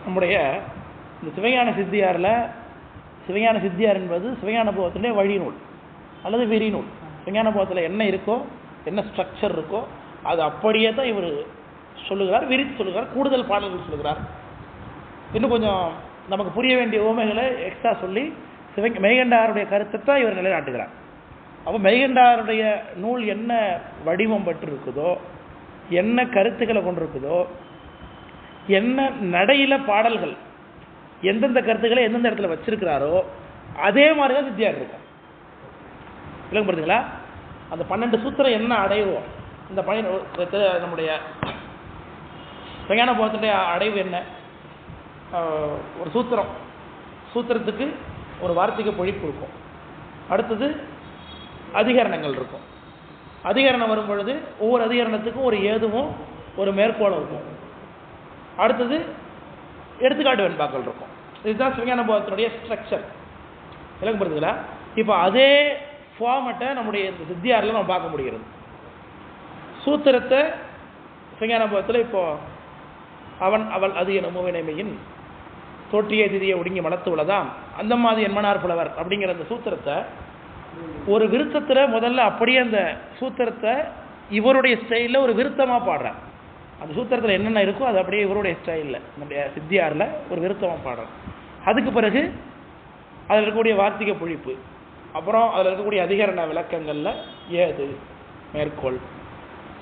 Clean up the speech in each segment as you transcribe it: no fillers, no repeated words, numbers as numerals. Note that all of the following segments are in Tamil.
நம்முடைய இந்த சிவஞான சித்தியாரில் சிவஞான சித்தியார் என்பது சிவஞான போகத்திலே வழி நூல் அல்லது விரி நூல். சிவஞான போகத்தில் என்ன இருக்கோ, என்ன ஸ்ட்ரக்சர் இருக்கோ அது அப்படியே தான் இவர் சொல்லுகிறார், விரித்து சொல்லுகிறார், கூடுதல் பாடல்கள் சொல்லுகிறார். இன்னும் கொஞ்சம் நமக்கு புரிய வேண்டிய உவமைகளை எக்ஸ்ட்ரா சொல்லி மெய்கண்டாருடைய கருத்தை தான் இவர் நிலைநாட்டுகிறார். அப்போ மெய்கண்டாருடைய நூல் என்ன வடிவம் பெற்றிருக்குதோ, என்ன கருத்துக்களை கொண்டிருக்குதோ, என்ன நடையில பாடல்கள் எந்தெந்த கருத்துக்களை எந்தெந்த இடத்துல வச்சிருக்கிறாரோ அதே மாதிரி தான் சித்தியார் இருக்கும். விளங்க புரியுதுங்களா? அந்த 12 சூத்திரம் என்ன அடைவோம், இந்த நம்முடைய விஞ்ஞான போகத்துடைய அடைவு என்ன? ஒரு சூத்திரத்துக்கு ஒரு வார்த்தைக்கு பொழிப்பு இருக்கும். அடுத்தது அதிகரணங்கள் இருக்கும். அதிகரணம் வரும் பொழுது ஒவ்வொரு அதிகரணத்துக்கும் ஒரு ஏதுவும் ஒரு மேற்கோளும் இருக்கும். அடுத்தது எடுத்துக்காட்டு வெண்பாக்கள் இருக்கும். இதுதான் விஞ்ஞான போகத்தினுடைய ஸ்ட்ரக்சர். விளங்க புரியுதுங்களா? இப்போ அதே ஃபார்மட்டை நம்முடைய இந்த சித்தியாரில் நம்ம பார்க்க முடிகிறது. சூத்திரத்தை விஞ்ஞான போகத்தில் இப்போ அவன் அவள் அது என மூவினைமையின் தோற்றிய திதியை ஒடுங்கி மலத்து உள்ளதாம் அந்த மாதிரி என்மனார் புலவர் அப்படிங்கிற அந்த சூத்திரத்தை ஒரு விருத்தத்தில் முதல்ல அப்படியே அந்த சூத்திரத்தை இவருடைய ஸ்டைலில் ஒரு விருத்தமாக பாடுறார். அந்த சூத்திரத்தில் என்னென்ன இருக்கோ அது அப்படியே இவருடைய ஸ்டைலில் நம்முடைய சித்தியாரில் ஒரு விருத்தமாக பாடுறார். அதுக்கு பிறகு அதில் இருக்கக்கூடிய வார்த்திக பொழிப்பு, அப்புறம் அதில் இருக்கக்கூடிய அதிகரண விளக்கங்களில் ஏது, மேற்கோள்,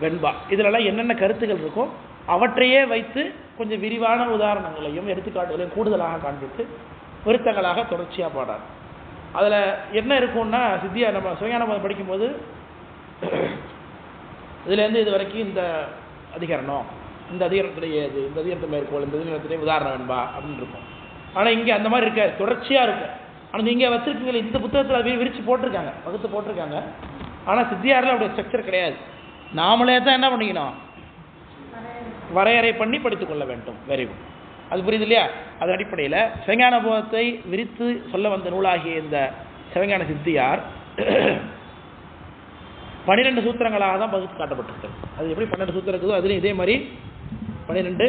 வெண்பா, இதிலெல்லாம் என்னென்ன கருத்துக்கள் இருக்கோ அவற்றையே வைத்து கொஞ்சம் விரிவான உதாரணங்களையும் எடுத்துக்காட்டுகளையும் கூடுதலாக காண்பித்து விருத்தங்களாக தொடர்ச்சியாக பாடார். அதில் என்ன இருக்கும்னா, சித்தியா நம்ம சிவஞான போதம் படிக்கும்போது இதுலேருந்து இது வரைக்கும் இந்த அதிகரணம், இந்த அதிகரணத்துடைய ஏது, இந்த அதிகரணத்தை மேற்கோள், இந்த அதிகரணத்துடைய உதாரணம் வெண்பா அப்படின்னு இருக்கும். ஆனால் இங்கே அந்த மாதிரி இருக்காது, தொடர்ச்சியாக இருக்கும். ஆனால் நீங்கள் வச்சுருக்கீங்களே இந்த புத்தகத்தில் அதை விரித்து போட்டிருக்காங்க, வகுத்து போட்டிருக்காங்க. ஆனால் சித்தியாரில் அப்படி ஸ்ட்ரக்சர் கிடையாது. நாமளே தான் என்ன பண்ணிக்கணும், வரையறை பண்ணி படித்துக் கொள்ள வேண்டும். Very good. அது புரியுது இல்லையா? அது அடிப்படையில் சிவஞான போதத்தை விரித்து சொல்ல வந்த நூலாகிய இந்த சிவஞான சித்தியார் 12 சூத்திரங்களாக தான் பகுத்து காட்டப்பட்டிருக்கிறது. அது எப்படி 12 சூத்திரம் இருக்குதோ அதுலேயும் இதே மாதிரி 12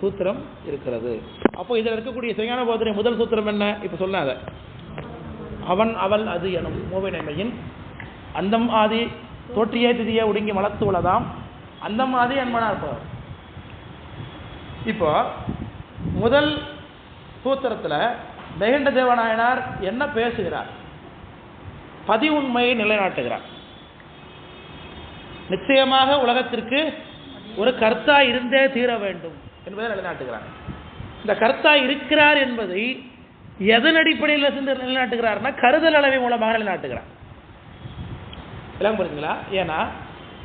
சூத்திரம் இருக்கிறது. அப்போ இதில் இருக்கக்கூடிய சிவஞான போதத்துடைய முதல் சூத்திரம் என்ன? இப்போ சொன்னாத அவன் அவள் அது எனும் மூவினைமையின் அந்தம் ஆதி தோற்றிய திதியை ஒடுங்கி மலத்து உள்ளதாம் அந்தம் ஆதி என்மனார் புலவர். இப்போ முதல் சூத்திரத்தில் மெய்கண்ட தேவநாயனார் என்ன பேசுகிறார்? பதி உண்மையை நிலைநாட்டுகிறார். நிச்சயமாக உலகத்திற்கு ஒரு கர்த்தா இருந்தே தீர வேண்டும் என்பதை நிலைநாட்டுகிறார். இந்த கர்த்தா இருக்கிறார் என்பதை எதன் அடிப்படையில் நிலைநாட்டுகிறார்னா கருதல் அளவை மூலமாக நிலைநாட்டுகிறார். எல்லாம் புரியுதுங்களா? ஏன்னா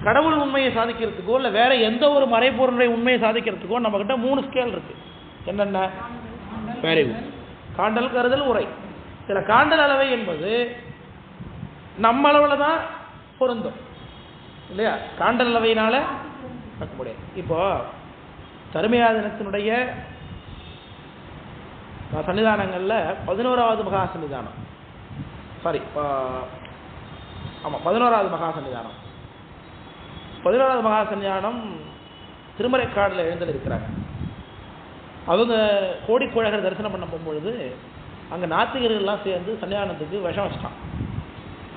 கடவுள் உண்மையை சாதிக்கிறதுக்கோ இல்லை வேற எந்த ஒரு மறைபொருளுடைய உண்மையை சாதிக்கிறதுக்கோ நம்ம கிட்ட 3 ஸ்கேல் இருக்கு. என்னென்ன? Very good. காண்டல், கருதல், உரை. சில காண்டல் அளவை என்பது நம்ம அளவில் தான் பொருந்தும் இல்லையா? காண்டல் அளவையினால பார்க்க முடியாது. இப்போ தருமையாதனத்தினுடைய சன்னிதானங்களில் 11வது மகா சன்னிதானம், சாரி ஆமாம் 11வது மகா சன்னிதானம், 11வது மகா சன்னிதானம் திருமறைக்காடில் எழுந்திருக்கிறாங்க. அவங்க கோடிக்குழகர் தரிசனம் பண்ண போகும்பொழுது அங்கே நாத்திகர்கள்லாம் சேர்ந்து சன்னிதானத்துக்கு விஷம் வச்சிட்டான்.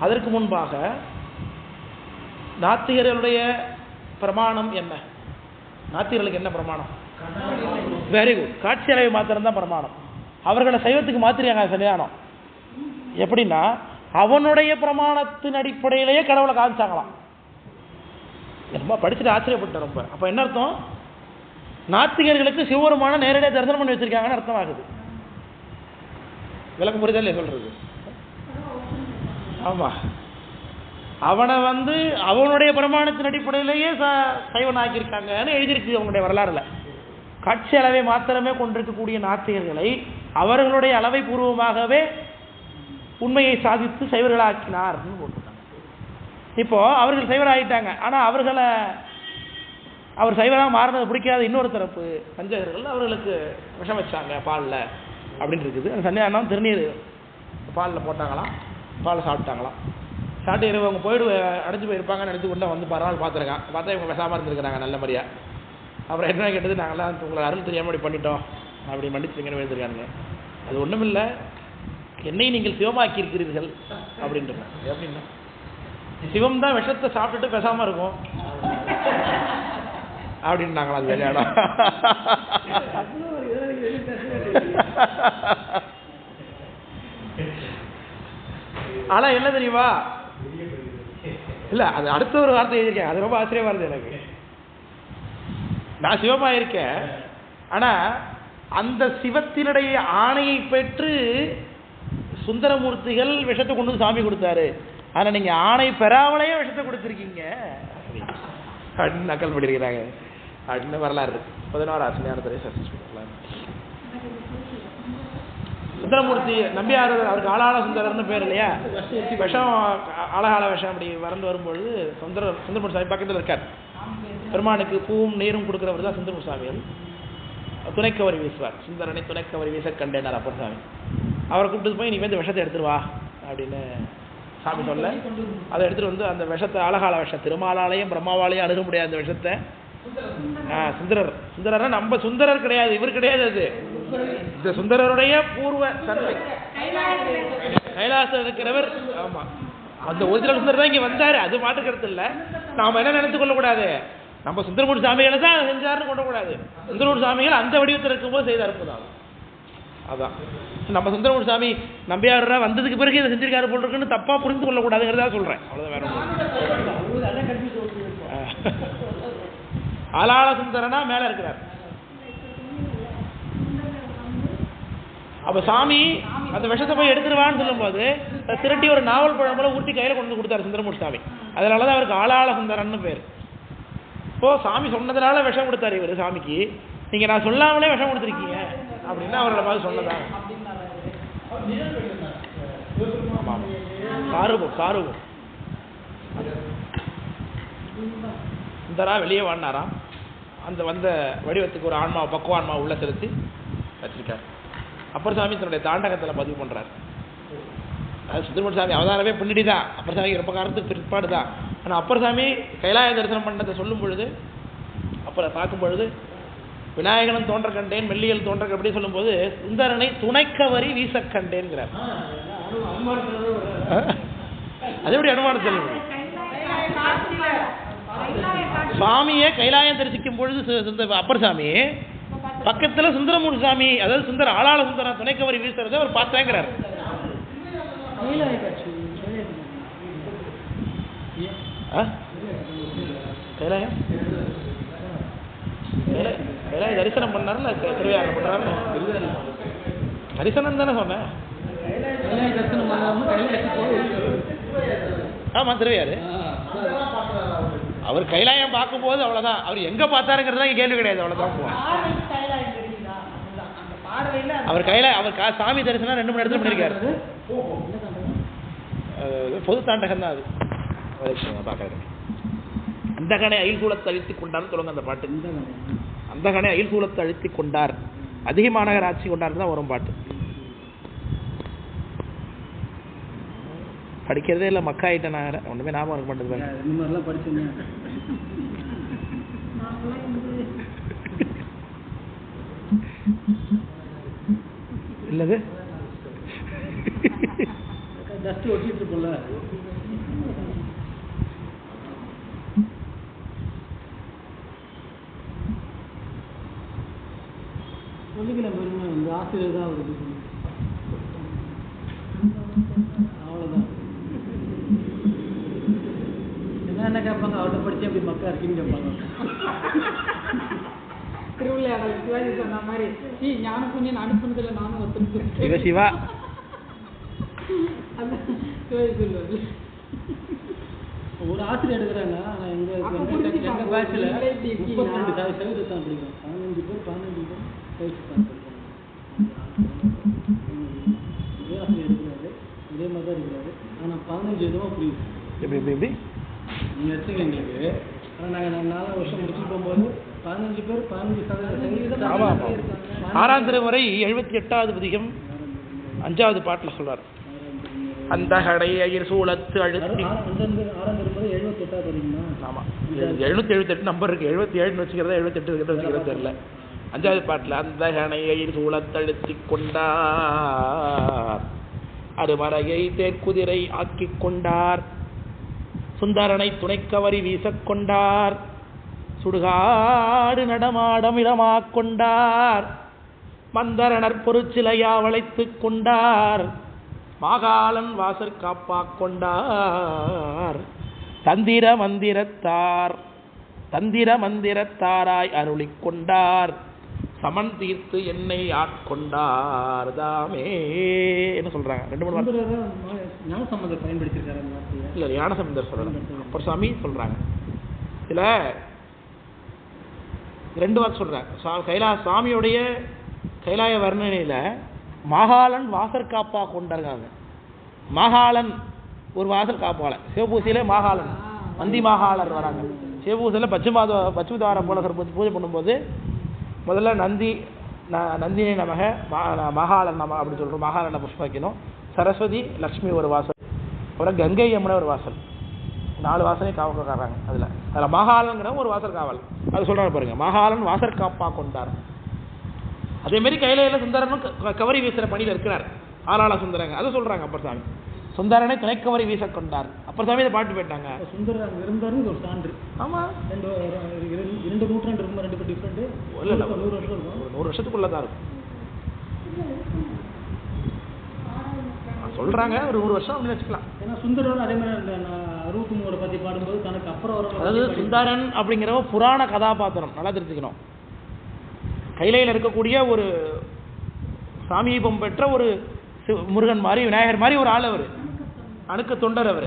அதற்கு முன்பாக நாத்திகர்களுடைய பிரமாணம் என்ன? நாத்திகர்களுக்கு என்ன பிரமாணம்? Very good. காட்சி அளவை மாத்திரம்தான் பிரமாணம். அவர்களை சைவத்துக்கு மாத்திரியாங்க சன்னிதானம். எப்படின்னா அவனுடைய பிரமாணத்தின் அடிப்படையிலேயே கடவுளை காமிச்சாங்களாம். ரொம்ப படிச்சுட்டு ஆச்சரியப்பட்டேன் ரொம்ப. அப்போ என்ன அர்த்தம்? நாத்திகர்களுக்கு சிவபெருமான நேரடியாக தரிசனம் பண்ணி வச்சிருக்காங்கன்னு அர்த்தம் ஆகுது. விளக்கம் புரிதல் சொல்றது. ஆமா, அவனை அவனுடைய பிரமாணத்தின் அடிப்படையிலேயே சைவன் ஆக்கியிருக்காங்கன்னு எழுதியிருக்கு அவங்களுடைய வரலாறுல. காட்சி அளவை மாத்திரமே கொண்டிருக்கக்கூடிய நாத்திகர்களை அவர்களுடைய அளவை பூர்வமாகவே உண்மையை சாதித்து சைவர்களாக்கினார் போட்டிருக்காங்க. இப்போ அவர்கள் சைவராகிட்டாங்க. ஆனால் அவர் சைவராக மாறினது பிடிக்காத இன்னொரு தரப்பு பஞ்சகர்கள் அவர்களுக்கு விஷம் வச்சாங்க பாலில் அப்படின்னு இருக்குது. அந்த சன்னிதானம் திருநீர் பாலில் போட்டாங்களாம், பாலை சாப்பிட்டாங்களாம். சாப்பிட்டு இரவு அவங்க அடைஞ்சு போயிருப்பாங்கன்னு நினைத்து கொண்டு பரவாயில்ல பார்த்தா இவங்க விஷாமல் இருந்திருக்கிறாங்க நல்ல மாதிரியா. அப்புறம் என்ன கேட்டது, நாங்களாம் உங்களை அருள் தெரியாமல் இப்படி பண்ணிட்டோம் அப்படி மன்னிச்சுங்கன்னு எழுதிருக்கானுங்க. அது ஒன்றும் இல்லை, என்னை நீங்கள் சிவமாக்கி இருக்கிறீர்கள் அப்படின்ட்டு. எப்படின்னா சிவம் தான் விஷத்தை சாப்பிட்டுட்டு பேசாமல் இருக்கும் அப்படின்னாங்களா அது விளையாடம். ஆனா என்ன தெரியுமா, இல்ல அது அடுத்த ஒரு வார்த்தை எழுதியிருக்கேன், அது ரொம்ப ஆச்சரியமா இருந்தது எனக்கு. நான் சிவமா இருக்கேன், ஆனா அந்த சிவத்தினுடைய ஆணையை பெற்று சுந்தரமூர்த்திகள் விஷத்தை கொண்டு வந்து சாமி கொடுத்தாரு, ஆனா நீங்க ஆணை பெறாமலேயே விஷத்தை கொடுத்துருக்கீங்க அப்படின்னு நக்கல் பண்ணிருக்கிறாங்க அப்படின்னு வரலாறு இருக்கு. 16 ஆசிரியர் சுந்தரமூர்த்தி நம்பியார், அவருக்கு ஆளாள சுந்தரர்னு பேர் இல்லையா, விஷம் ஆளாள விஷம் அப்படி வறந்து வரும்பொழுது சுந்தரமூர்த்தி சாமி பக்கத்தில் இருக்கார். பெருமானுக்கு பூவும் நீரும் கொடுக்குறவர் தான் சுந்தரமூர்த்தி சாமிகள். துணைக்கவரி வீசுவார், சுந்தரனை துணைக்கவரி வீச கண்டேனார் அப்பர் சாமி. அவரை கூப்பிட்டு போய் நீ வந்து விஷத்தை எடுத்துருவா அப்படின்னு சாமி சொல்ல, அதை எடுத்துகிட்டு வந்து அந்த விஷத்தை, அழகால விஷம், திருமாலாலையும் பிரம்மாவாலையும் அணுக முடியாது அந்த விஷத்தை சுந்தரர் நம்ம சுந்தரர் கிடையாது, இவர் கிடையாது, அது இந்த சுந்தரருடைய பூர்வ தன்மை கைலாசம் இருக்கிறவர். ஆமா, அந்த ஒரிஜினல் சுந்தரர் தான் இங்க வந்தாரு, அது மாட்டுக்கிறது இல்லை. நாம என்ன நினைத்து கொள்ளக்கூடாது, நம்ம சுந்தரமூர்த்தி சாமிகளை தான் செஞ்சாருன்னு கொள்ளக்கூடாது. சுந்தரமூர்த்தி சாமிகள் அந்த வடிவத்தில் இருக்கும்போது செய்த அற்புதம் அதான். நம்ம சுந்தரமூர்த்தி சாமி நம்பியாரா வந்ததுக்கு பிறகு இதை செஞ்சிருக்காரு போல் இருக்குன்னு தப்பா புரிந்து கொள்ளக்கூடாதுங்கிறதா சொல்றேன். அவ்வளவுதான், வேற ஆளாள சுந்தரனா மேல இருக்கிறார். அப்ப சாமி அந்த விஷத்தை போய் எடுத்துருவான்னு சொல்லும் போது திரட்டி ஒரு நாவல் பழம் போல ஊட்டி கையில கொண்டு கொடுத்தாரு சுந்தரமூர்த்தி சாமி. அதனாலதான் அவருக்கு ஆளாள சுந்தரன்னு பேர். இப்போ சாமி சொன்னதுனால விஷம் கொடுத்தாரு இவர் சாமிக்கு, நீங்க நான் சொல்லாமலே விஷம் கொடுத்துருக்கீங்க அப்படின்னா அவரோட மாதிரி சொன்னதா. சாருவோம் சுந்தரா வெளியே வாழ்னாராம், அந்த வந்த வடிவத்துக்கு ஒரு ஆன்மா, பக்குவான்மா உள்ள செலுத்தி வச்சிருக்காரு. அப்பர் சாமி தன்னுடைய தாண்டகத்தில் பதிவு பண்றாரு. அது சுந்தரமூர்த்தி சாமி அவதாரமே பின்னாடி தான், அப்பர் சாமி ரொம்ப காலத்துக்கு பிற்பாடு தான். ஆனால் அப்பர் சாமி கைலாய தரிசனம் பண்ணதை சொல்லும் பொழுது, அப்புறம் பார்க்கும் பொழுது விநாயகனும் தோன்ற கண்டேன், மெல்லியல் தோன்ற அப்படி சொல்லும் போது சுந்தரனை துணைக்கவரி வீச கண்டேன்கிறார். அது எப்படி அனுமானம் சொல்ல முடியும்? சுவாமியே கைலாயம் தரிசிக்கும் பொழுது அப்பர் சாமி பக்கத்துல சுந்தரமூர்த்தி சாமி, அதாவது சுந்தர ஆளாள சுந்தரம் துணைக்கவரி வீசுறத அவர் பார்த்தேங்கிறார். கைலாயம் கைலாயம் தரிசனம் பண்ணாருல, திருவையாறு பண்றாரு தரிசனம் தானே சொன்னேன். ஆமா திருவையாறு அவர் கைலாயம் பார்க்கும் போது அவ்வளவுதான், அவர் எங்க பார்த்தாருங்கிறதா கேள்வி கிடையாது, அவ்வளவுதான். அவர் கைலாயம் அவர் சாமி தரிசனம் 2 மணி நேரத்தில் பண்ணிருக்காரு. பொது தாண்டகம் தான் அது. பாக்கிறேன் அந்த கணை அயில் சூழத்தை அழுத்தி கொண்டார்னு சொல்லுங்க அந்த பாட்டு. அந்த கணை அயில் சூழத்தை அழுத்தி கொண்டார், அதிக மாநகர் ஆட்சி கொண்டார் தான் வரும் பாட்டு. படிக்கிறதே இல்லை, மக்கா ஆயிட்டேன் நான், ஒன்றுமே ஞாபகம் இருக்க மாட்டேங்குது. இல்லது ஆசிரியர் தான் வருது, அவ்வளோதான். என்ன கேட்பாங்க, அவர்கிட்ட படிச்சு அப்படி மக்கா இருக்குன்னு கேட்பாங்க. திருவிளையாடல் சிவாஜி சொன்ன மாதிரி ஞான புண்ணியன் அனுப்புனதுல நானும் ஒத்துழைப்பு சிவா சிவாஜி சொல்லுவாரு. ஒரு ஆசிரியர் எடுக்கிறாங்க, ஆனால் எங்கள் பேட்சில் 32% தான் பிடிக்கும். 15 பேர் கழிச்சு தான் இதே ஆசிரியர் எடுக்கிறாரு, இதே மாதிரி தான் இருக்கிறாரு. ஆனால் 15 விதமாக புரியுது. எப்படி எப்படி எப்படி நீங்கள் எடுத்துங்க எங்களுக்கு. ஆனால் நாங்கள் 4 வருஷம் முடிச்சுட்டு போகும்போது 15 பேர் 15%. 6ஆம் திருமுறை 78வது பதிகம் 5வது பாட்டில் சொல்றார், அந்த கடை அயிர் சூழத்து அழுத்தி. 6ஆம் திருமுறை 78வது பதிகமா? ஆமா, 778 நம்பர் இருக்கு, 77 வச்சுக்கிறதா 78 வச்சுக்கிறதா தெரியல. 5வது பாட்டில் அந்த கணையை சூழத்தழுத்தி கொண்டார், அருமறையை தேர்க்குதிரை ஆக்கி கொண்டார், சுந்தரனை துணைக்கவரி வீசக்கொண்டார், சுடுகாடு நடமாடம் இடமாக் கொண்டார், மந்தரனர் பொருச்சிலையா வளைத்து கொண்டார், மாகாளன் வாசற் காப்பாக் கொண்டார், தந்திர மந்திரத்தாராய் அருளிக் கொண்டார், சமன் தீர்த்து என்னை ஆட்கொண்டார் தாமே. என்ன சொல்றாங்க? 2-3 வார்த்தை ஞானசம்பந்தர் பயன்படுத்தியிருக்காரு அந்த வார்த்தையை. இல்ல, ஞானசம்பந்தர் சொல்லல, அப்பர் சாமி சொல்றாங்க. இதுல 2 வார்த்தை சொல்றாங்க. சாமியுடைய கைலாய வர்ணனையில மாகாளன் வாசற் காப்பா கொண்டாருங்க. மாகாளன் ஒரு வாசல் காப்பாளன். சிவபூசையில மாகாளன் வந்தி மாகாளர் வராங்க. சிவபூசையில பச்சுமதார போலகர் பூஜை பண்ணும்போது முதல்ல நந்தினி நமக மகாளன் நமக அப்படி சொல்றோம். மகாளனை புஷ்பாக்கணும். சரஸ்வதி லக்ஷ்மி ஒரு வாசல், அப்புறம் கங்கை யமுனை ஒரு வாசல். 4 வாசலையும் காவல்காரங்க. அதுல மகாளன்கிற ஒரு வாசல் காவல். அது சொல்றாங்க பாருங்க, மகாளன் வாசற் காப்பா கொண்டார். அதே மாதிரி கையில சுந்தரனும் கவரி வீசுற பணியில் இருக்கிறார். ஆளாள சுந்தரங்க அதை சொல்றாங்க அப்பர் சாமி. சுந்தரனை துணைக்கவரி வீச கொண்டார். அப்பர் சாமி இதை பாட்டு போயிட்டாங்க. சுந்தரர் அங்க இருந்தாரு ஒரு சான்று. ஆமா, 2 நூற்றாண்டு இருக்கும். 2 டிஃபரெண்ட் இல்ல 100 வருஷம் இருக்கும். 100 வருஷத்துக்குள்ளதான் இருக்கும் சொல்றாங்க. ஒரு 100 வருஷம் அப்படின்னு வச்சுக்கலாம். ஏன்னா சுந்தரர் அதே மாதிரி 63 பத்தி பாடும்போது தனக்கு அப்புறம் அதாவது சுந்தரன் அப்படிங்கிற புராண கதாபாத்திரம் நல்லா தெரிஞ்சுக்கணும். கைலையில் இருக்கக்கூடிய ஒரு சாமீபம் பெற்ற ஒரு முருகன் மாதிரி விநாயகர் மாதிரி ஒரு ஆள். அவர் அணுக்க தொண்டர். அவர்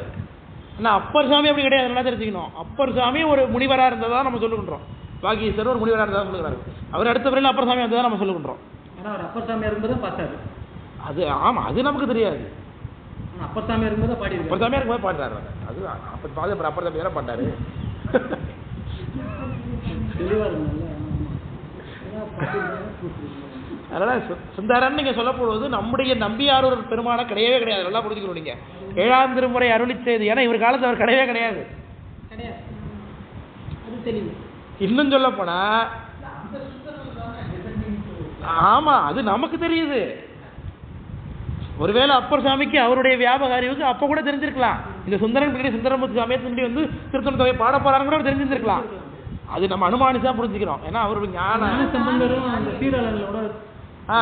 ஆனால் அப்பர் சாமி அப்படி கிடையாது. நல்லா தெரிஞ்சுக்கணும். அப்பர் சாமி ஒரு முனிவராக இருந்ததா நம்ம சொல்லுகின்றோம். பாகீஸ்வரர் ஒரு முனிவராக இருந்ததா சொல்லுகிறாரு. அவர் அடுத்த பிறகு அப்பர் சாமி வந்ததா நம்ம சொல்லுகின்றோம். ஆனால் அவர் அப்பர் சாமியாக இருக்கும்போது பார்த்தாரு. அது ஆமாம், அது நமக்கு தெரியாது. அப்பர் சாமியாக இருக்கும்போது பாடி அப்பர் சாமியாக இருக்கும்போது பாடுறாரு. அது அப்பர் சாமி தானே பாட்டாரு. தெளிவாக இருந்தாங்க. அதனால சுந்தரன் நீங்க சொல்லப்படுவது நம்முடைய நம்பியாரூர் பெருமான கிடையவே கிடையாது. நல்லா புரிஞ்சுக்கணும். நீங்க 7ஆம் திருமுறை அருளி செய்து. ஏன்னா இவர் காலத்தில் அவர் கிடையவே கிடையாது. இன்னும் சொல்ல போனா ஆமா, அது நமக்கு தெரியுது. ஒருவேளை அப்பர் சாமிக்கு அவருடைய வியாபக அறிவுக்கு அப்ப கூட தெரிஞ்சிருக்கலாம். இந்த சுந்தரன் பின்னாடி சுந்தரமுத்து சமயத்தினுடைய வந்து திருத்தணி தொகை பாட போறான்னு கூட தெரிஞ்சிருக்கலாம். அது நம்ம அனுமானிச்சா புரிஞ்சுக்கிறோம். ஏன்னா அவருடைய ஞான சம்பந்தரும் அந்த சீராளர்களோட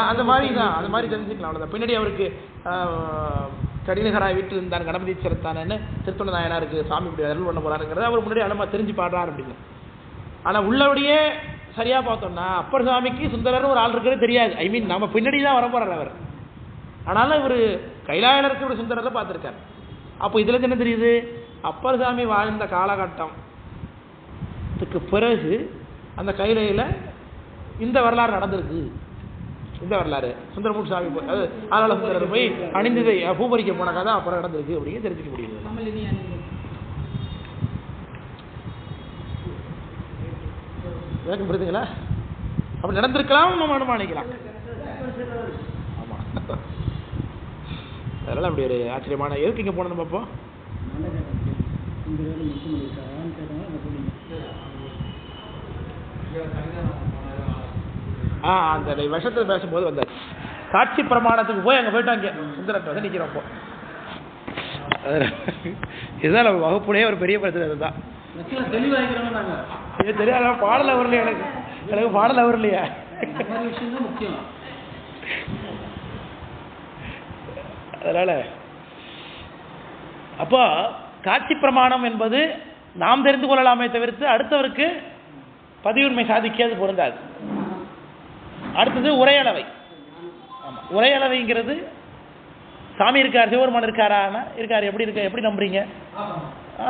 அந்த மாதிரி தான், அந்த மாதிரி தெரிஞ்சுக்கலாம். அவ்வளோதான். பின்னாடி அவருக்கு கடினகராய் வீட்டில் இருந்தான் கணபதி சிறத்தானு திருத்தொண்ட நாயனாருக்கு சாமி இப்படி அருள் பண்ண போறாருங்கிறத அவர் முன்னாடி அனுமா தெரிஞ்சு பாடுறாரு அப்படின்னு. ஆனால் உள்ளபடியே சரியா பார்த்தோம்னா அப்பர் சாமிக்கு சுந்தரர் ஒரு ஆள் இருக்கிறது தெரியாது. ஐ மீன் நம்ம பின்னாடி தான் வர போறாரு அவர். ஆனாலும் இவர் கைலாயில இருக்கிற சுந்தரரை பார்த்துருக்காரு. அப்போ இதுல என்ன தெரியுது? அப்பர் சாமி வாழ்ந்த காலகட்டத்துக்கு பிறகு அந்த கைலையில இந்த வரலாறு நடந்திருக்கு. இந்த வரலாறு சுந்தரமூர்த்தி சாமி அது ஆளாள சுந்தரர் போய் அணிந்ததை பூபரிக்க போன கதை அப்புறம் நடந்திருக்கு அப்படின்னு தெரிஞ்சுக்க முடியுது. விளக்கம் புரியுதுங்களா? அப்படி நடந்திருக்கலாம், நம்ம அனுமானிக்கலாம். ஆமா, அதனால அப்படி ஒரு ஆச்சரியமான எதுக்கு இங்க போனோம் அப்போ அந்த விஷத்தை பேசும்போது வந்தார். சாட்சி பிரமாணத்துக்கு போய் அங்கே போயிட்டாங்க. சுந்தரத்தை வந்து நிற்கிறப்போ இதுதான் நம்ம வகுப்புடைய ஒரு பெரிய பிரச்சனை. இதுதான் தெரியாத பாடல வரலையா? எனக்கு பாடல வரலையா? அதனால அப்போ காட்சி பிரமாணம் என்பது நாம் தெரிந்து கொள்ளலாமே தவிர்த்து அடுத்தவருக்கு பதிவுரிமை சாதிக்காது பொருந்தாது. அடுத்தது உரையளவை. ஆமாம், உரையளவைங்கிறது சாமி இருக்கார், சிவபெருமான் இருக்காரானா இருக்கார். எப்படி இருக்க, எப்படி நம்புறீங்க?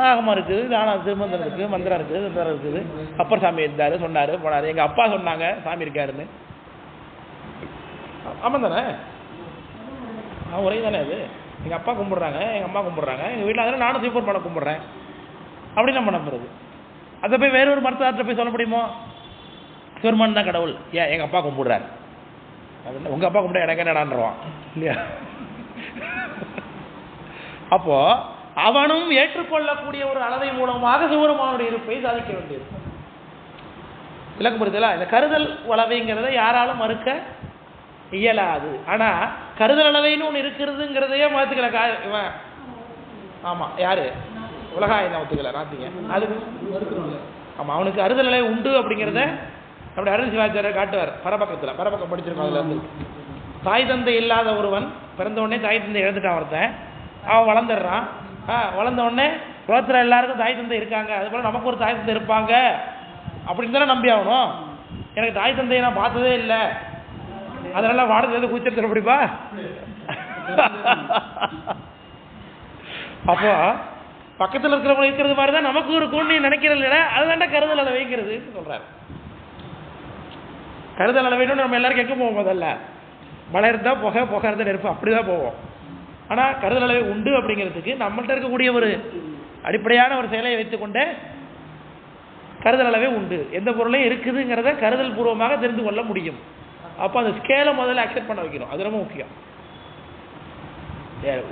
ஆகமா இருக்குது, தானா திருமந்திரம் இருக்குது, மந்திரம் இருக்குது, சுந்தரம் இருக்குது. அப்பர் சாமி இருந்தார், சொன்னார், போனார். எங்கள் அப்பா சொன்னாங்க சாமி இருக்காருன்னு. ஆமாம் தானே? உரை தானே அது. எங்கள் அப்பா கும்பிட்றாங்க, எங்கள் அம்மா கும்பிட்றாங்க, எங்கள் வீட்டில் அதனால் நானும் சிவபெருமானை கும்பிட்றேன். அப்படி நம்ம நம்புறது. அதை போய் வேற ஒரு மருத்துவத்தை போய் சொல்ல முடியுமோ? சிவபெருமான் தான் கடவுள், ஏன் எங்கள் அப்பா கும்பிடுறாரு, உங்கள் அப்பா கும்பிட்டா எனக்கு என்னடான்றான் இல்லையா? அப்போ அவனும் ஏற்றுக்கொள்ளக்கூடிய ஒரு அளவை மூலமாக சிவபெருமானுடைய இருப்பை சாதிக்க வேண்டியது. விளக்கம் புரியுதுல? இந்த கருதல் அளவைங்கிறத யாராலும் மறுக்க இயலாது. ஆனால் கருதல் அளவைன்னு ஒன்று இருக்கிறதுங்கிறதையே மாற்றுக்கல இவன். ஆமாம், யார்? உலகாயுதம் ஒத்துக்கல நாத்திங்க. அது ஆமாம், அவனுக்கு அறுதல் அளவை உண்டு அப்படிங்கிறத அப்படி அருள் சிவாச்சாரியர் காட்டுவார் பரபக்கத்தில். பரபக்கம் படிச்சிருக்கோம். அதில் இருந்து தாய் தந்தை இல்லாத ஒருவன் பிறந்த உடனே தாய் தந்தை இழந்துட்டான் ஒருத்தன். அவன் வளர்ந்துடுறான். வளர்ந்த உடனே உலகத்தில் எல்லாருக்கும் தாய் தந்தை இருக்காங்க, அதுபோல் நமக்கு ஒரு தாய் தந்தை இருப்பாங்க அப்படின்னு தானே நம்பி ஆகணும். எனக்கு தாய் தந்தையை நான் பார்த்ததே இல்லை, அதனால வாடகை கூச்சல் எப்படிப்பா? அப்போ பக்கத்தில் இருக்கிறவங்க இருக்கிறது மாதிரி தான் நமக்கு இருக்கும்னு நீ நினைக்கிறது இல்லை, அதுதான்டா கருதல் அளவைங்கிறது சொல்றாரு. கருதல் அளவைன்னு நம்ம எல்லாரும் கேட்க போவோம். முதல்ல மழை இருந்தால் புகை, புகை இருந்தால் நெருப்பு, அப்படிதான் போவோம். ஆனால் கருதல் அளவை உண்டு அப்படிங்கிறதுக்கு நம்மள்கிட்ட இருக்கக்கூடிய ஒரு அடிப்படையான ஒரு செயலை வைத்துக்கொண்டே கருதல் அளவே உண்டு. எந்த பொருளையும் இருக்குதுங்கிறத கருதல் பூர்வமாக தெரிந்து கொள்ள முடியும். அப்போ அந்த ஸ்கேலை முதல்ல அக்செப்ட் பண்ண வைக்கணும். அது ரொம்ப முக்கியம்.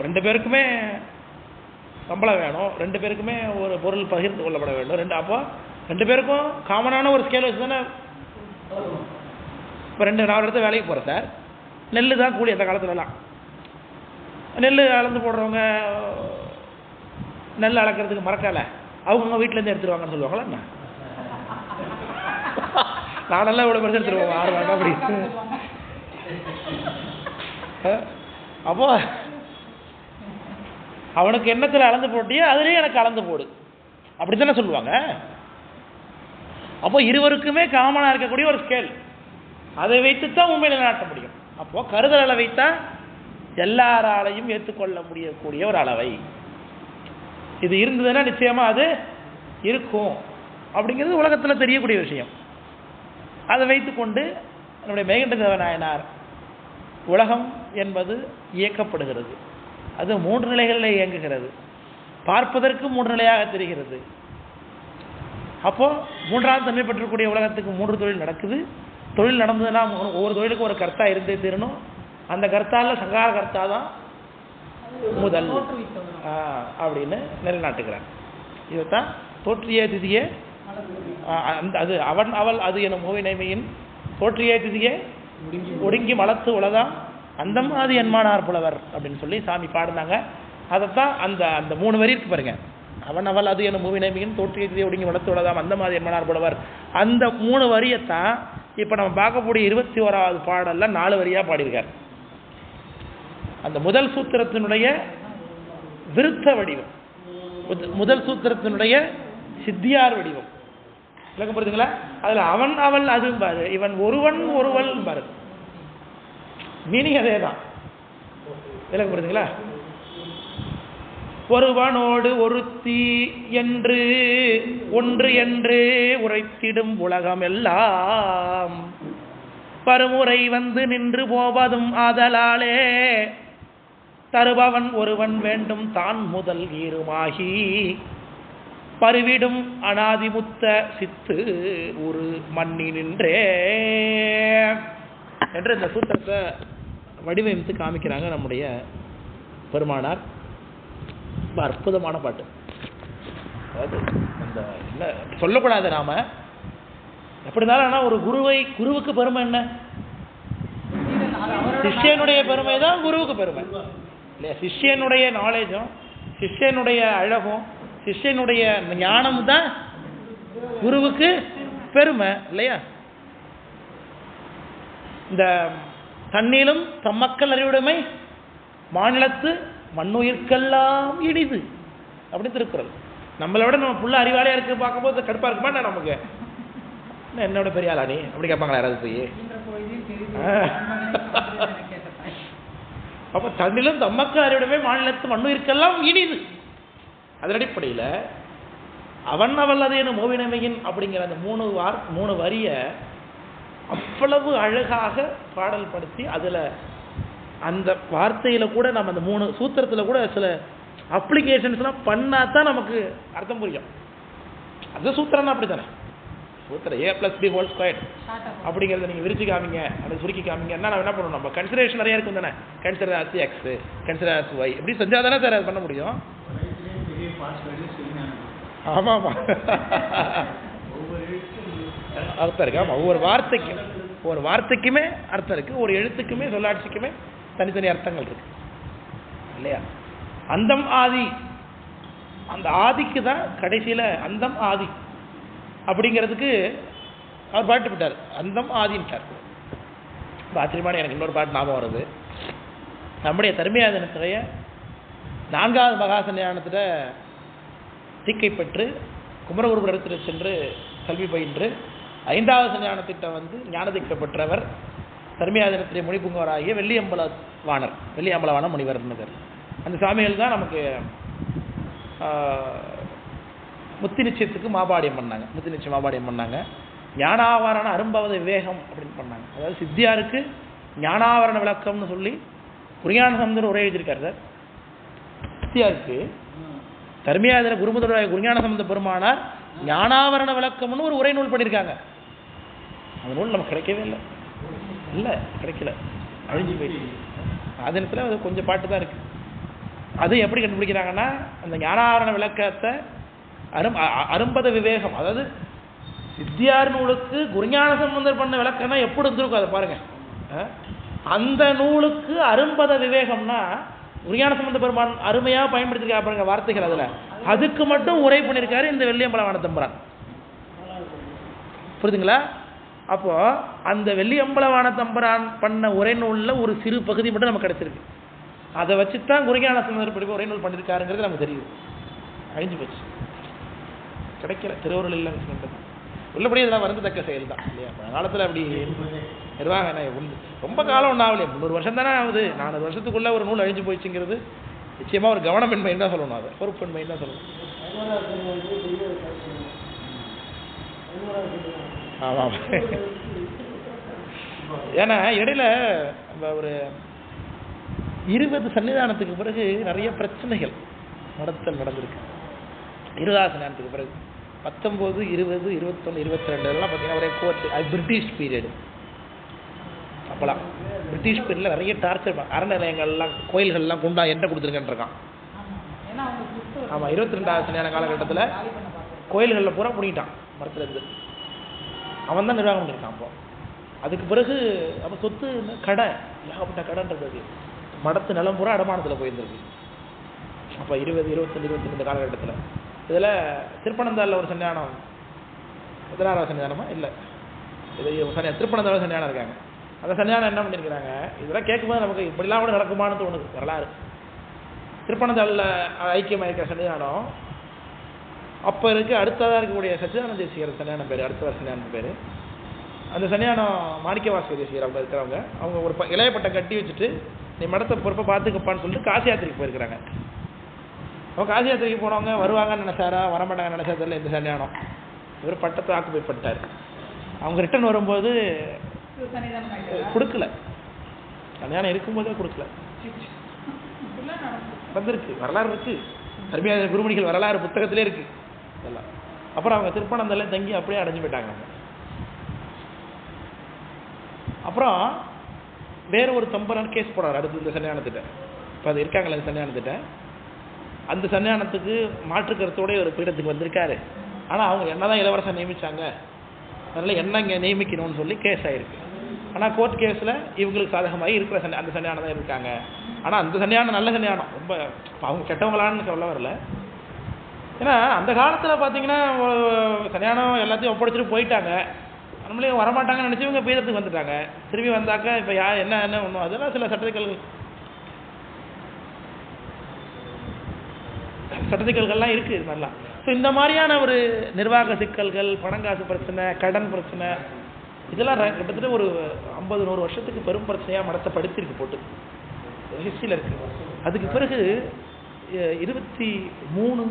ரெண்டு பேருக்குமே சம்பளம் வேணும், ரெண்டு பேருக்குமே ஒரு பொருள் பகிர்ந்து கொள்ளப்பட வேண்டும். அப்போ ரெண்டு பேருக்கும் காமனான ஒரு ஸ்கேல் வச்சு தானே. இப்போ நான் இடத்துல வேலைக்கு போகிறேன் சார், நெல் தான் கூலி. அந்த காலத்துலலாம் நெல் அளந்து போடுறவங்க நெல் அளக்கிறதுக்கு மறக்கால அவங்க வீட்டிலேருந்து எடுத்துருவாங்கன்னு சொல்லுவாங்களா என்ன? நானெல்லாம் இவ்வளோ பெருசு எடுத்துருவோம் 6 வாரம் அப்படி. அப்போ அவனுக்கு எண்ணத்தில் அளந்து போட்டியோ அதுலேயே எனக்கு அளந்து போடு அப்படி தானே சொல்லுவாங்க. அப்போ இருவருக்குமே காமனாக இருக்கக்கூடிய ஒரு ஸ்கேல், அதை வைத்துத்தான் உண்மையில நிலைநாட்ட முடியும். அப்போ கருதல் அளவை தான் எல்லாராலையும் ஏற்றுக்கொள்ள முடியக்கூடிய ஒரு அளவை. இது இருந்ததுன்னா நிச்சயமா அது இருக்கும் அப்படிங்கிறது உலகத்தில் தெரியக்கூடிய விஷயம். அதை வைத்துக்கொண்டு நம்முடைய மெய்கண்ட நாயனார் உலகம் என்பது இயக்கப்படுகிறது, அது 3 நிலைகளில் இயங்குகிறது, பார்ப்பதற்கு 3 நிலையாக தெரிகிறது. அப்போ 3ஆம் தன்மை பெற்றக்கூடிய உலகத்துக்கு 3 தொழில் நடக்குது. தொழில் நடந்ததுன்னா ஒவ்வொரு தொழிலுக்கும் ஒரு கர்த்தா இருந்தே தீரணும். அந்த கர்த்தால சங்கார கர்த்தா தான் முதல் அப்படின்னு நிலைநாட்டுகிறார். இதைத்தான் தோற்றிய திதியே அது அவன் அவள் அது எனும் மூவி நேமையின் தோற்றிய திதியே ஒடுங்கி மலத்து உலகம் அந்தம் அது என்மானார் புலவர் அப்படின்னு சொல்லி சாமி பாடினாங்க. அதைத்தான் அந்த அந்த 3 வரி இருக்கு பாருங்க. அவன் அவள் அது எனும் மூவி நேமையின் தோற்றிய திதியை ஒடுங்கி மலத்து உலகம் அந்த மாதிரி என்மானார் புலவர், அந்த 3 வரியத்தான் இப்போ நம்ம பார்க்கக்கூடிய 21வது பாடல்ல 4 வரியாக பாடியிருக்கார். அந்த முதல் சூத்திரத்தினுடைய விருத்த வடிவம், முதல் சூத்திரத்தினுடைய சித்தியார் வடிவம் விளக்கம் புரியுதுங்களா? அதில் அவன் அவள் அது பாரு, இவன் ஒருவன் ஒருவள் பாரு, மீனிங் அதே தான். விளக்கம் புரியுதுங்களா? ஒருவனோடு ஒருத்தி என்று ஒன்று என்று உரைத்திடும் உலகம் எல்லாம் பருமுறை வந்து நின்று போவதும் ஆதலாலே தருபவன் ஒருவன் வேண்டும் தான் முதல் ஈருமாகி பருவிடும் அனாதிமுத்த சித்து ஒரு மண்ணி நின்றே என்று இந்த சூத்திரத்தை வடிவமைத்து காமிக்கிறாங்க நம்முடைய பெருமானார். ரொம்ப அற்புதமான பாட்டு. அதாவது அந்த என்ன சொல்லக்கூடாது நாம எப்படி இருந்தாலும், ஆனால் ஒரு குருவுக்கு பெருமை என்ன? சிஷ்யனுடைய பெருமை தான் குருவுக்கு பெருமை இல்லையா? சிஷ்யனுடைய நாலேஜும் சிஷ்யனுடைய அழகும் சிஷ்யனுடைய ஞானமும் தான் குருவுக்கு பெருமை இல்லையா? இந்த தன்னிலும் தம்மக்கள் அறிவுடைமை மாநிலத்து மண்ணுயிர்க்கெல்லாம் இனிது அப்படின்னு திருக்குறள். நம்மளை விட நம்ம புள்ள அறிவாளியா இருக்கு பார்க்கும்போது கடுப்பா இருக்குமா நமக்கு? என்னோட பெரிய ஆளா நீ அப்படி கேட்பாங்களா யாராவது போய்? அப்ப தன்னிலும் தம்மக்கு அறிவுடைமை மாநிலத்து மண்ணுயிர்க்கெல்லாம் இனிது. அதன் அடிப்படையில் அவன் அவள் அது எனும் மூவினமையின் அப்படிங்கிற அந்த 3 வரிய அவ்வளவு அழகாக பாடல் படுத்தி அதில் அந்த வார்த்தையில் கூட நம்ம அந்த 3 சூத்திரத்தில் கூட சில அப்ளிகேஷன்ஸ்லாம் பண்ணால் தான் நமக்கு அர்த்தம் புரியும். அது சூத்திரம்னா அப்படி தானே, சூத்திரம் A+B² அப்படிங்கிறத நீங்கள் விரிச்சு காமிங்க, அதை சுருக்கி காமிங்க. என்ன நம்ம என்ன பண்ணணும்? நம்ம கன்சிடரேஷன் நிறைய இருக்கும் தானே. Consider as X, consider as Y, இப்படி செஞ்சால் தானே சார் அது பண்ண முடியும். ஆமாம் ஆமாம் அர்த்தம் இருக்கு. ஆமாம், ஒவ்வொரு வார்த்தைக்குமே அர்த்தம் இருக்கு. ஒரு எழுத்துக்குமே சொல்லாட்சிக்குமே தனித்தனி அர்த்தங்கள் இருக்கு இல்லையா? அந்தம் ஆதி, அந்த ஆதிக்கு தான் கடைசியில் அந்தம் ஆதி அப்படிங்கிறதுக்கு அவர் பாட்டு விட்டார், அந்தம் ஆதின்ட்டார். ஆச்சரியமான எனக்கு இன்னொரு பாட்டு ஞாபகம் வருது. நம்முடைய தர்மியாதனத்துடைய 4வது மகாசன்னியானத்தில் தீக்கை பெற்று குமரகுருபுரத்தில் சென்று கல்வி பயின்று 5வது சன்னியானத்திட்ட வந்து ஞானதீட்சை பெற்றவர் தர்மியாதனத்துடைய மொழிபுங்கவராகிய வெள்ளியம்பலவான முனிவர்னு பேர். அந்த சாமிகள் தான் நமக்கு முத்தி நிச்சயத்துக்கு மாபாடியம் பண்ணாங்க. முத்தி நிச்சயம் மாபாடியம் பண்ணாங்க. ஞானாவரண அரும்பவத விவேகம் அப்படின்னு பண்ணாங்க. அதாவது சித்தியாருக்கு ஞானாவரண விளக்கம்னு சொல்லி குருஞான சம்பந்தர் உரை எழுதியிருக்காரு சார். சித்தியாருக்கு தர்மியாதன குருமுதல்வராய குருஞான சம்பந்த பெருமானார் ஞானாவரண விளக்கம்னு ஒரு உரை நூல் பண்ணியிருக்காங்க. அந்த நூல் நமக்கு கிடைக்கவே இல்லை, கிடைக்கல, அழிஞ்சு போயிடுச்சு. அதனத்தில் அது கொஞ்சம் பாட்டு தான் இருக்குது. அது எப்படி கண்டுபிடிக்கிறாங்கன்னா, அந்த ஞானாவரண விளக்கத்தை அரும்பத விவேகம், அதாவது சித்தியார் நூலுக்கு குருஞான சம்பந்தர் பண்ண விளக்கம்னா எப்படி இருந்திருக்கும் அதை பாருங்க. அந்த நூலுக்கு அரும்பத விவேகம்னா குருஞான சம்பந்த பெருமான் அருமையாக பயன்படுத்திருக்கா பாருங்க வார்த்தைகள். அதில் அதுக்கு மட்டும் உரை பண்ணியிருக்காரு இந்த வெள்ளியம்பலவான தம்பரான். புரியுதுங்களா? அப்போ அந்த வெள்ளியம்பலவான தம்பரான் பண்ண உரை நூலில் ஒரு சிறு பகுதி மட்டும் நமக்கு கிடைச்சிருக்கு. அதை வச்சு தான் குருஞான சம்பந்தர் படிப்பு உரை நூல் பண்ணியிருக்காருங்கிறது நமக்கு தெரியுது. அழிஞ்சு போச்சு, கிடைக்கல. திருவருள் இல்லை சொல்றது உள்ளபடியே இதெல்லாம் வருந்தத்தக்க செயல் தான் இல்லையா? காலத்தில் அப்படி நிர்வாகம் ரொம்ப காலம் ஒன்றும் ஆகலையே, 300 வருஷம் தானே ஆகுது. 400 வருஷத்துக்குள்ள ஒரு நூல் அழிஞ்சு போயிடுச்சுங்கிறது நிச்சயமாக ஒரு கவனமின்மைன்னு தான் சொல்லணும், அதை பொறுப்பின்மைன்னு தான் சொல்லணும். ஆமாம், ஏன்னா இடையில ஒரு 20 சன்னிதானத்துக்கு பிறகு நிறைய பிரச்சனைகள் நடந்திருக்கு. 20வது சன்னிதானத்துக்கு பிறகு 19, 20, 21, 22 எல்லாம் பார்த்தீங்கன்னா ஒரே கோர்ட்டு. அது பிரிட்டிஷ் பீரியடு. அப்போலாம் பிரிட்டிஷ் பீரியடில் நிறைய டார்ச்சர், அறநிலையங்கள்லாம் கோயில்கள்லாம் குண்டா என்கிட்ட கொடுத்துருக்கேன்ருக்கான். ஆமாம், 22வது சன்னிதான காலகட்டத்தில் கோயில்களில் பூரா பண்ணிட்டான் மரத்துலேருந்து. அவன் தான் நிர்வாகம் பண்ணியிருக்கான். அப்போ அதுக்கு பிறகு அப்போ சொத்து கடை, ஏகப்பட்ட கடைன்றது மடத்து நிலம் பூரா அடமானத்தில் போயிருந்திருக்கு. அப்போ 20, 21, 22 காலகட்டத்தில் இதில் திருப்பனந்தாளில் ஒரு சன்னியானம், 16வது சன்னியானமா இல்லை இது திருப்பனந்தாள் சன்னியானம் இருக்காங்க. அந்த சன்னியானம் என்ன பண்ணியிருக்கிறாங்க, இதெல்லாம் கேட்கும்போது நமக்கு இப்படிலாம் கூட நடக்குமான்னு தோணுது. வரலாறு திருப்பனந்தாளில் ஐக்கியமாக இருக்கிற சன்னியானம் அப்போ இருக்குது. அடுத்ததாக இருக்கக்கூடிய சச்சிதானந்த தேசிகர் சன்னியானம் பேர், அடுத்த சன்னியானம் பேர். அந்த சன்னியானம் மாணிக்கவாசக தேசிகர் அவங்க இருக்கிறவங்க. அவங்க ஒரு இளைய பட்டம் கட்டி வச்சுட்டு நீ மடத்தை பொறுப்பை பார்த்துக்கப்பான்னு சொல்லிட்டு காசி யாத்திரைக்கு போயிருக்கிறாங்க. அவங்க காசி யாத்திரைக்கு போனவங்க வருவாங்கன்னு நினைச்சாரா வரமாட்டாங்கன்னு நினைச்சா தெரியல. இந்த சன்னியானம் இவர் பட்டத்தை ஆக்குபை பண்ணிட்டார். அவங்க ரிட்டர்ன் வரும்போது கொடுக்கல, சன்னியானம் இருக்கும்போதே கொடுக்கல. வந்திருக்கு, வரலாறு இருக்கு, தர்மியாதன குருமணிகள் வரலாறு புத்தகத்திலே இருக்கு இதெல்லாம். அப்புறம் அவங்க திருப்பனந்தாள தங்கி அப்படியே அடைஞ்சு போயிட்டாங்க. அப்புறம் வேற ஒரு தம்பரான் கேஸ் போடுறாரு அடுத்து இந்த சன்னியானத்திட்ட. இப்போ அது இருக்காங்களே இந்த சன்னியானத்திட்ட, அந்த சன்னியானத்துக்கு மாற்று கருத்தோட ஒரு பீடத்துக்கு வந்திருக்காரு. ஆனால் அவங்க என்னதான் இளவரசன் நியமிச்சாங்க, அதனால என்ன இங்கே நியமிக்கணும்னு சொல்லி கேஸ் ஆயிருக்கு. ஆனால் கோர்ட் கேஸில் இவங்களுக்கு சாதகமாகி இருக்கிற அந்த சன்னியானம் தான் இருக்காங்க. ஆனால் அந்த சன்னியானம் நல்ல சன்னியானம், ரொம்ப அவங்க கெட்டவங்களான்னு சொல்ல வரல. ஏன்னா அந்த காலத்தில் பார்த்தீங்கன்னா சன்னியானம் எல்லாத்தையும் ஒப்படைச்சிட்டு போயிட்டாங்க. நம்மளே வரமாட்டாங்கன்னு நினச்சி இவங்க பீடத்துக்கு வந்துட்டாங்க. திரும்பி வந்தாக்கா இப்போ என்ன ஒன்றும் அதெல்லாம் சில சட்டத்திக்கல்கள்லாம் இருக்குது இது மாதிரிலாம். ஸோ இந்த மாதிரியான ஒரு நிர்வாக சிக்கல்கள், பணங்காசு பிரச்சனை, கடன் பிரச்சனை, இதெல்லாம் கிட்டத்தட்ட ஒரு 50-100 வருஷத்துக்கு பெரும் பிரச்சனையாக மடத்தை படுத்திருக்கு போட்டு ஹிஸ்ட்ரியில் இருக்குது. அதுக்கு பிறகு 23வது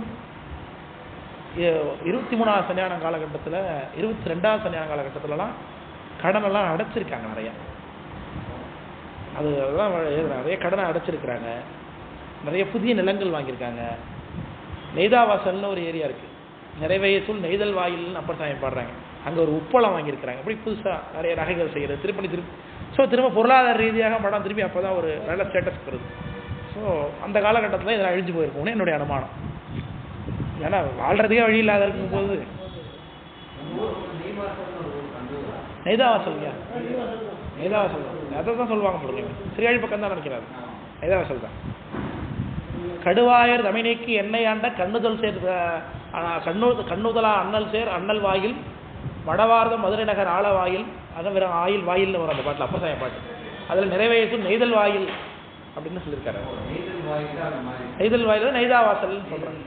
சன்னியான காலகட்டத்தில், 22வது சன்னியான காலகட்டத்திலலாம் கடனெல்லாம் அடைச்சிருக்காங்க நிறையா. அதுதான் நிறைய கடனை அடைச்சிருக்கிறாங்க. நிறைய புதிய நிலங்கள் வாங்கியிருக்காங்க. நெய்தாவாசல்னு ஒரு ஏரியா இருக்குது, நிறைவயசுள் நெய்தல் வாயில்னு அப்பர் சாமி பாடுறாங்க. அங்கே ஒரு உப்பளம் வாங்கியிருக்கிறாங்க. அப்படி புதுசாக நிறைய நகைகள் செய்கிறது, திருப்பி ஸோ திரும்ப பொருளாதார ரீதியாக மடம் திரும்பி அப்போ தான் ஒரு நல்ல ஸ்டேட்டஸ் வருது. ஸோ அந்த காலகட்டத்தில் இதெல்லாம் அழிஞ்சு போயிருக்கோன்னு என்னுடைய அனுமானம். ஏன்னா வாழ்கிறதுக்கே வழி இல்லாத இருக்கும்போது நெய்தாவாசல்ங்க, நெய்தாவாசல் தான், அதை தான் சொல்லுவாங்க சொல்றீங்க. சீர்காழி பக்கம் தான் நினைக்கிறாரு, நெய்தாவாசல் தான். கடுவாயர் தமிழைக்கு எண்ணெய் ஆண்ட கண்ணுதல் சேர் கண்ணுதலா அண்ணல் சேர் அண்ணல் வாயில் மடவார்த மதுரை நகர் ஆழ வாயில், அதான் வெறும் ஆயில் வாயில்னு வரும் அந்த பாட்டில், அப்பசாய பாட்டு. அதில் நிறைவேற்றும் நெய்தல் வாயில் அப்படின்னு சொல்லியிருக்காரு. நெய்தல் வாயில் தான் நெய்தாவாசல்னு சொல்கிறாங்க.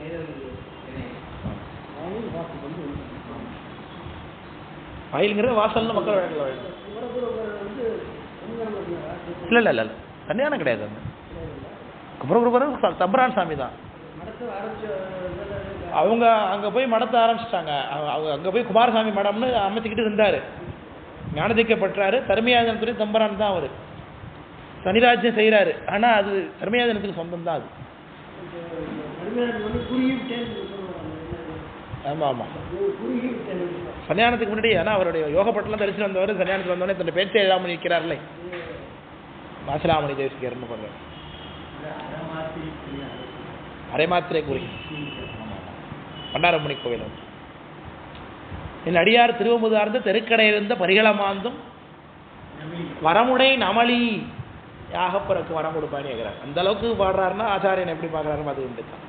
வாயிலுங்கிறது வாசல்னு மக்கள் வழக்கில் வாயில். இல்லை இல்லை இல்லை கல்யாணம் கிடையாது. அந்த குமரகுருபரர் தம்பரான் சாமி தான். அவங்க அங்கே போய் மடத்தை ஆரம்பிச்சிட்டாங்க. அவங்க அங்கே போய் குமாரசாமி மடம்னு அமைச்சிக்கிட்டு இருந்தார். ஞானதிக்கப்பட்டாரு. தர்மியாதனத்துடைய தம்பரான் தான் அவர். சனிராஜ்யம் செய்கிறாரு. ஆனால் அது தர்மியாதனத்துக்கு சொந்தம் தான் அது. ஆமாம் ஆமாம், சன்னியானத்துக்கு முன்னாடி. ஏன்னா அவருடைய யோகப்பட்டெல்லாம் தரிசனம் வந்தவர் சன்னியானத்துக்கு வந்தவொடனே தன்னுடைய பேச்சை எழுதாமல் இருக்கிறார்களே, மாசிலாமணி தேசிகர்னு பண்ணுறாரு. அரைமாத்திரை குறி பண்டாரமணி கோவில். என் அடியார் திருவமுதார்ந்த தெருக்கடையிருந்த பரிகளமாந்தும் வரமுடை நமளி யாகப்பறக்கு வரம் கொடுப்பான்னு கேட்குறாரு. அந்த அளவுக்கு பாடுறாருன்னா ஆச்சாரியன் எப்படி பார்க்குறாருன்னு அது உண்டு தான்.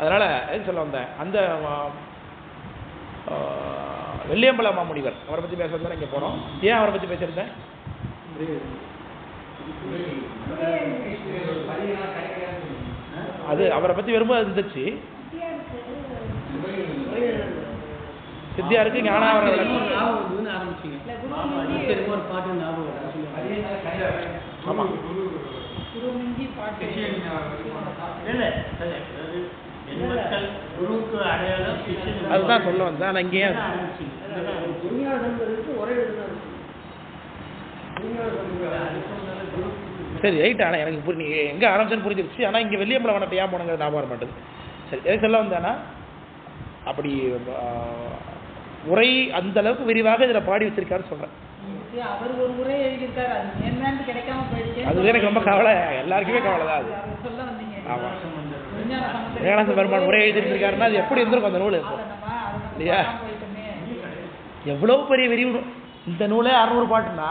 அதனால் எது சொல்ல வந்தேன், அந்த வெள்ளியம்பல மாமுனிவர் அவரை பற்றி பேசுறது தான் இங்கே போகிறோம். ஏன் அவரை பற்றி பேசியிருந்தேன்? அது அவரை பற்றி வரும்போது இருந்துச்சு. சித்தியாருக்கு ஞானாவர ஆமாம் அதுதான் சொல்ல வந்தேன். ஆனால் இங்கேயே சரி ரைட். ஆனால் எனக்கு நீ எங்கே ஆரம்பிச்சுன்னு புரிஞ்சிருச்சு. ஆனால் இங்கே வெள்ளியம்பலம் வனத்தை ஏன் போனங்கிறது ஞாபகம் மாட்டேது. சரி எதுக்கு சொல்ல வந்தேன்னா, அப்படி உரை அந்த அளவுக்கு விரிவாக இதில் பாடி வச்சிருக்காரு சொல்கிறேன். அது எனக்கு ரொம்ப கவலை, எல்லாருக்குமே கவலை தான் அது. ஆமாம், ஏகானந்த பெருமான் உரை எழுதியிருக்காருன்னா அது எப்படி இருந்திருக்கும் அந்த நூல் இல்லையா? எவ்வளோ பெரிய விரிவு. இந்த நூலே 600 பாட்டுன்னா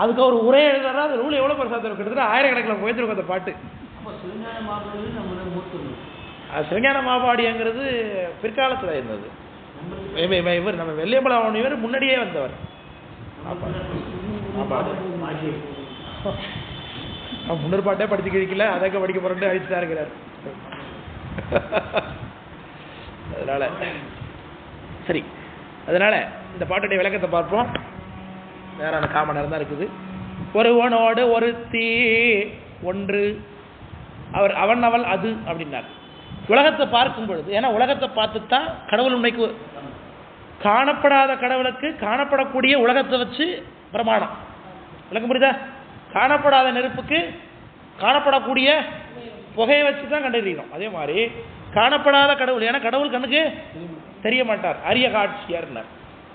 அதுக்கு அவர் உரை எழுதுறா, அந்த நூல் எவ்வளோ பெருசாக இருக்கும், கிட்டத்தட்ட ஆயிரக்கணக்கில் போயிருக்கும் அந்த பாட்டு. அது சிவஞான மாபாடிங்கிறது பிற்காலத்தில் இருந்தது. இவர் நம்ம வெள்ளியம்பலம் இவர் முன்னாடியே வந்தவர். முன்னூறு பாட்டே படிச்சு கிழிக்கல, அதற்கு படிக்க போறேன் அழிச்சுதான் இருக்கிறார். அதனால சரி, அதனால இந்த பாட்டுடைய விளக்கத்தை பார்ப்போம். நேரான காம நேரம் தான் இருக்குது. ஒருவனோடு ஒருத்தி ஒன்று, அவர் அவன் அவள் அது அப்படின்னார். உலகத்தை பார்க்கும் பொழுது, ஏன்னா உலகத்தை பார்த்துத்தான் கடவுள் உண்மைக்கு, காணப்படாத கடவுளுக்கு காணப்படக்கூடிய உலகத்தை வச்சு பிரமாணம். விளக்கம் புரியுதா? காணப்படாத நெருப்புக்கு காணப்படக்கூடிய புகையை வச்சு தான் கண்டுபிடிக்கணும். அதே மாதிரி காணப்படாத கடவுள், ஏன்னா கடவுள் கண்ணுக்கு தெரிய மாட்டார், அரிய காட்சியார்னார்.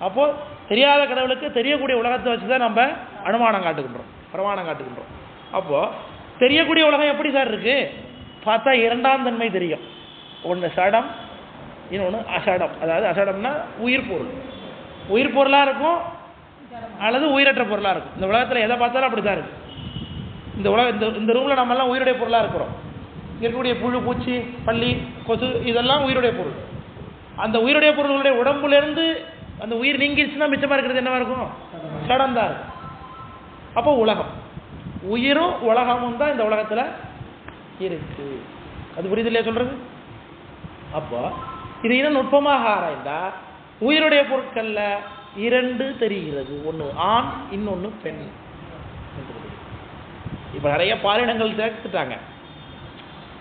அப்போ தெரியாத கடவுளுக்கு தெரியக்கூடிய உலகத்தை வச்சு தான் நம்ம அனுமானம் காட்டுகின்றோம், பிரமாணம் காட்டுகின்றோம். அப்போ தெரியக்கூடிய உலகம் எப்படி சார் இருக்கு? பார்த்தா இரண்டாம் தன்மை தெரியும். ஒன்று சடம், இன்னொன்று அசடம். அதாவது அசடம்னா உயிர் பொருள், உயிர் பொருளாக இருக்கும் அல்லது உயிரற்ற பொருளாக இருக்கும். இந்த உலகத்தில் எதை பார்த்தாலும் அப்படி தான் இருக்கு. இந்த ரூமில் நம்மெல்லாம் உயிருடைய பொருளாக இருக்கிறோம். இருக்கக்கூடிய புழு, பூச்சி, பள்ளி, கொசு இதெல்லாம் உயிருடைய பொருள். அந்த உயிருடைய பொருளுடைய உடம்புலேருந்து அந்த உயிர் நீங்கிடுச்சுன்னா மிச்சமாக இருக்கிறது என்னவா இருக்கும்? சடம் தான் இருக்கும். அப்போ உலகம், உயிரும் உலகமும் தான் இந்த உலகத்தில் இருக்கு. அது புரியுது இல்லையா சொல்றது? அப்போ இது இன்னும் நுட்பமாக ஆராய்ந்தா உயிருடைய பொருட்கள்ல இரண்டு தெரிகிறது, ஒன்று ஆண், இன்னொன்று பெண். இப்ப நிறைய பாலினங்கள் சேர்த்துட்டாங்க.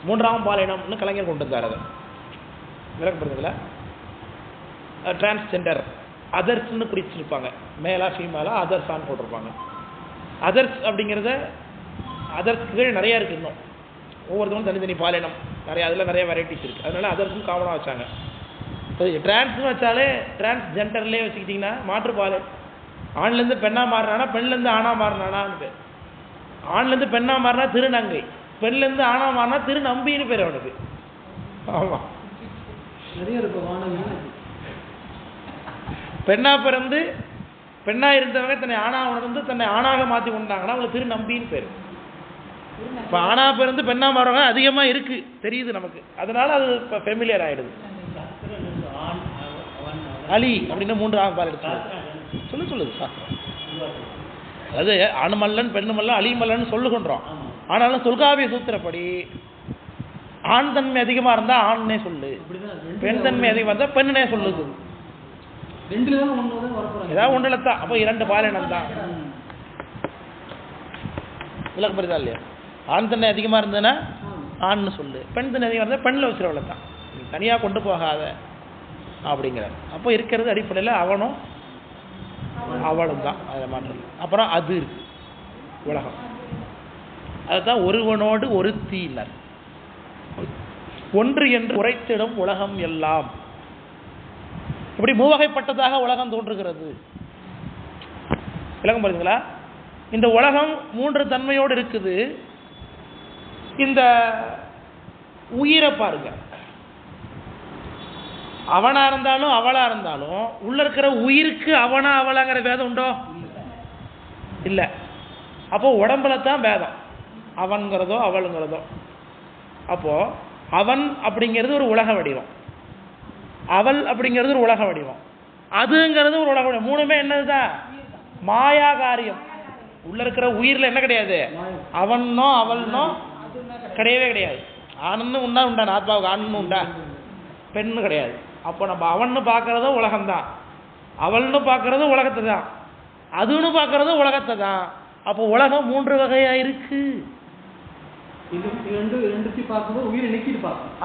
மூன்றாம் பாலினம்னு கலைஞர் கொண்டு வந்தார். அதை விளக்கப்படுறதுல டிரான்ஸ்ஜெண்டர், அதர்ஸ்ன்னு பிரிச்சிருப்பாங்க. மேலா ஃபீமேலா அதர்ஸான்னு போட்டிருப்பாங்க. அதர்ஸ் அப்படிங்கிறத, அதர்ஸ்க்கு நிறைய இருக்கு. இன்னும் ஒவ்வொருத்தவங்களும் தனித்தனி பாலினம் நிறைய, அதில் நிறைய வெரைட்டிஸ் இருக்குது. அதனால அதர்ஸும் காமனாக வச்சாங்க. டிரான்ஸ்னு வச்சாலே டிரான்ஸ்ஜெண்டர்லேயே வச்சுக்கிட்டிங்கன்னா மாற்றுப்பாலை, ஆண்லேருந்து பெண்ணாக மாறினானா, பெண்லேருந்து ஆணாக மாறினானான்னு பேர். ஆண்லேருந்து பெண்ணாக மாறினா திருநங்கை, பெண்லேருந்து ஆணாக மாறினா திருநம்பின்னு பேர் அவனுக்கு. ஆமாம், நிறைய இருக்கு. பெண்ணா பிறந்து பெண்ணா இருந்தவங்க தன்னை ஆணா உணர்ந்து தன்னை ஆணாக மாற்றி கொண்டாங்கன்னா அவங்களுக்கு திருநம்பின்னு பேர். இப்போ ஆணா பிறந்து பெண்ணா மாறவங்க அதிகமாக இருக்கு தெரியுது நமக்கு, அதனால அது இப்போ ஃபெமிலியர் ஆயிடுது. அலி அப்படின்னு 3 பால் எடுத்து சொல்லுது சாஸ்திரம். அதாவது ஆணு மல்லன் பெண்ணு மல்லன் அலி மல்லன் சொல்லுகின்றோம். ஆனாலும் தொல்காப்பிய சூத்திரப்படி ஆண் தன்மை அதிகமாக இருந்தால் ஆண்னே சொல்லு, பெண் தன்மை அதிகமாக இருந்தால் பெண்ணே சொல்லுது. ஏதாவது ஒன்றில் தான். அப்போ 2 பாலினம் தான். விளக்கம் புரியுதா இல்லையா? ஆண் தன்மை அதிகமாக இருந்ததுன்னா ஆண்னு சொல்லு, பெண் தன்மை அதிகமாக இருந்தால் பெண்ணில் வச்சுருவள தான், தனியாக கொண்டு போகாத அப்படிங்கிறார். அப்போ இருக்கிறது அடிப்படையில் அவனும் அவளும் தான், அதை மாற்றம். அப்புறம் அது இருக்கு உலகம், அதுதான் ஒருவனோடு ஒருத்தியினர் ஒன்று என்று உரைத்திடும் உலகம் எல்லாம். இப்படி மூவகைப்பட்டதாக உலகம் தோன்றுகிறது. விளக்கம் பாருங்களா? இந்த உலகம் 3 தன்மையோடு இருக்குது. இந்த உயிரை பாருங்க, அவனா இருந்தாலும் அவளா இருந்தாலும் உள்ள இருக்கிற உயிருக்கு அவனா அவளாங்கிற பேதம் உண்டோ? இல்லை. அப்போ உடம்புல தான் பேதம், அவன்கிறதோ அவளுங்கிறதோ. அப்போ அவன் அப்படிங்கிறது ஒரு உலக வடிவம், அவள் அப்படிங்கிறது ஒரு உலக வடிவம், அதுங்கிறது ஒரு உலக வடிவம். 3மே என்னதுதான்? மாயா காரியம். உள்ள இருக்கிற உயிரில் என்ன கிடையாது? அவனோ அவள்னோ கிடையவே கிடையாது. ஆணுன்னு உண்டா ஆத்மாவுக்கு ஆணுன்னு உண்டா? பெண்ணு கிடையாது. அப்போ நம்ம அவன்னு பார்க்கறதும் உலகம்தான், அவள்னு பார்க்கறதும் உலகத்தை தான், அதுன்னு பார்க்கறதும் உலகத்தை தான். அப்போ உலகம் 3 வகையா இருக்கு.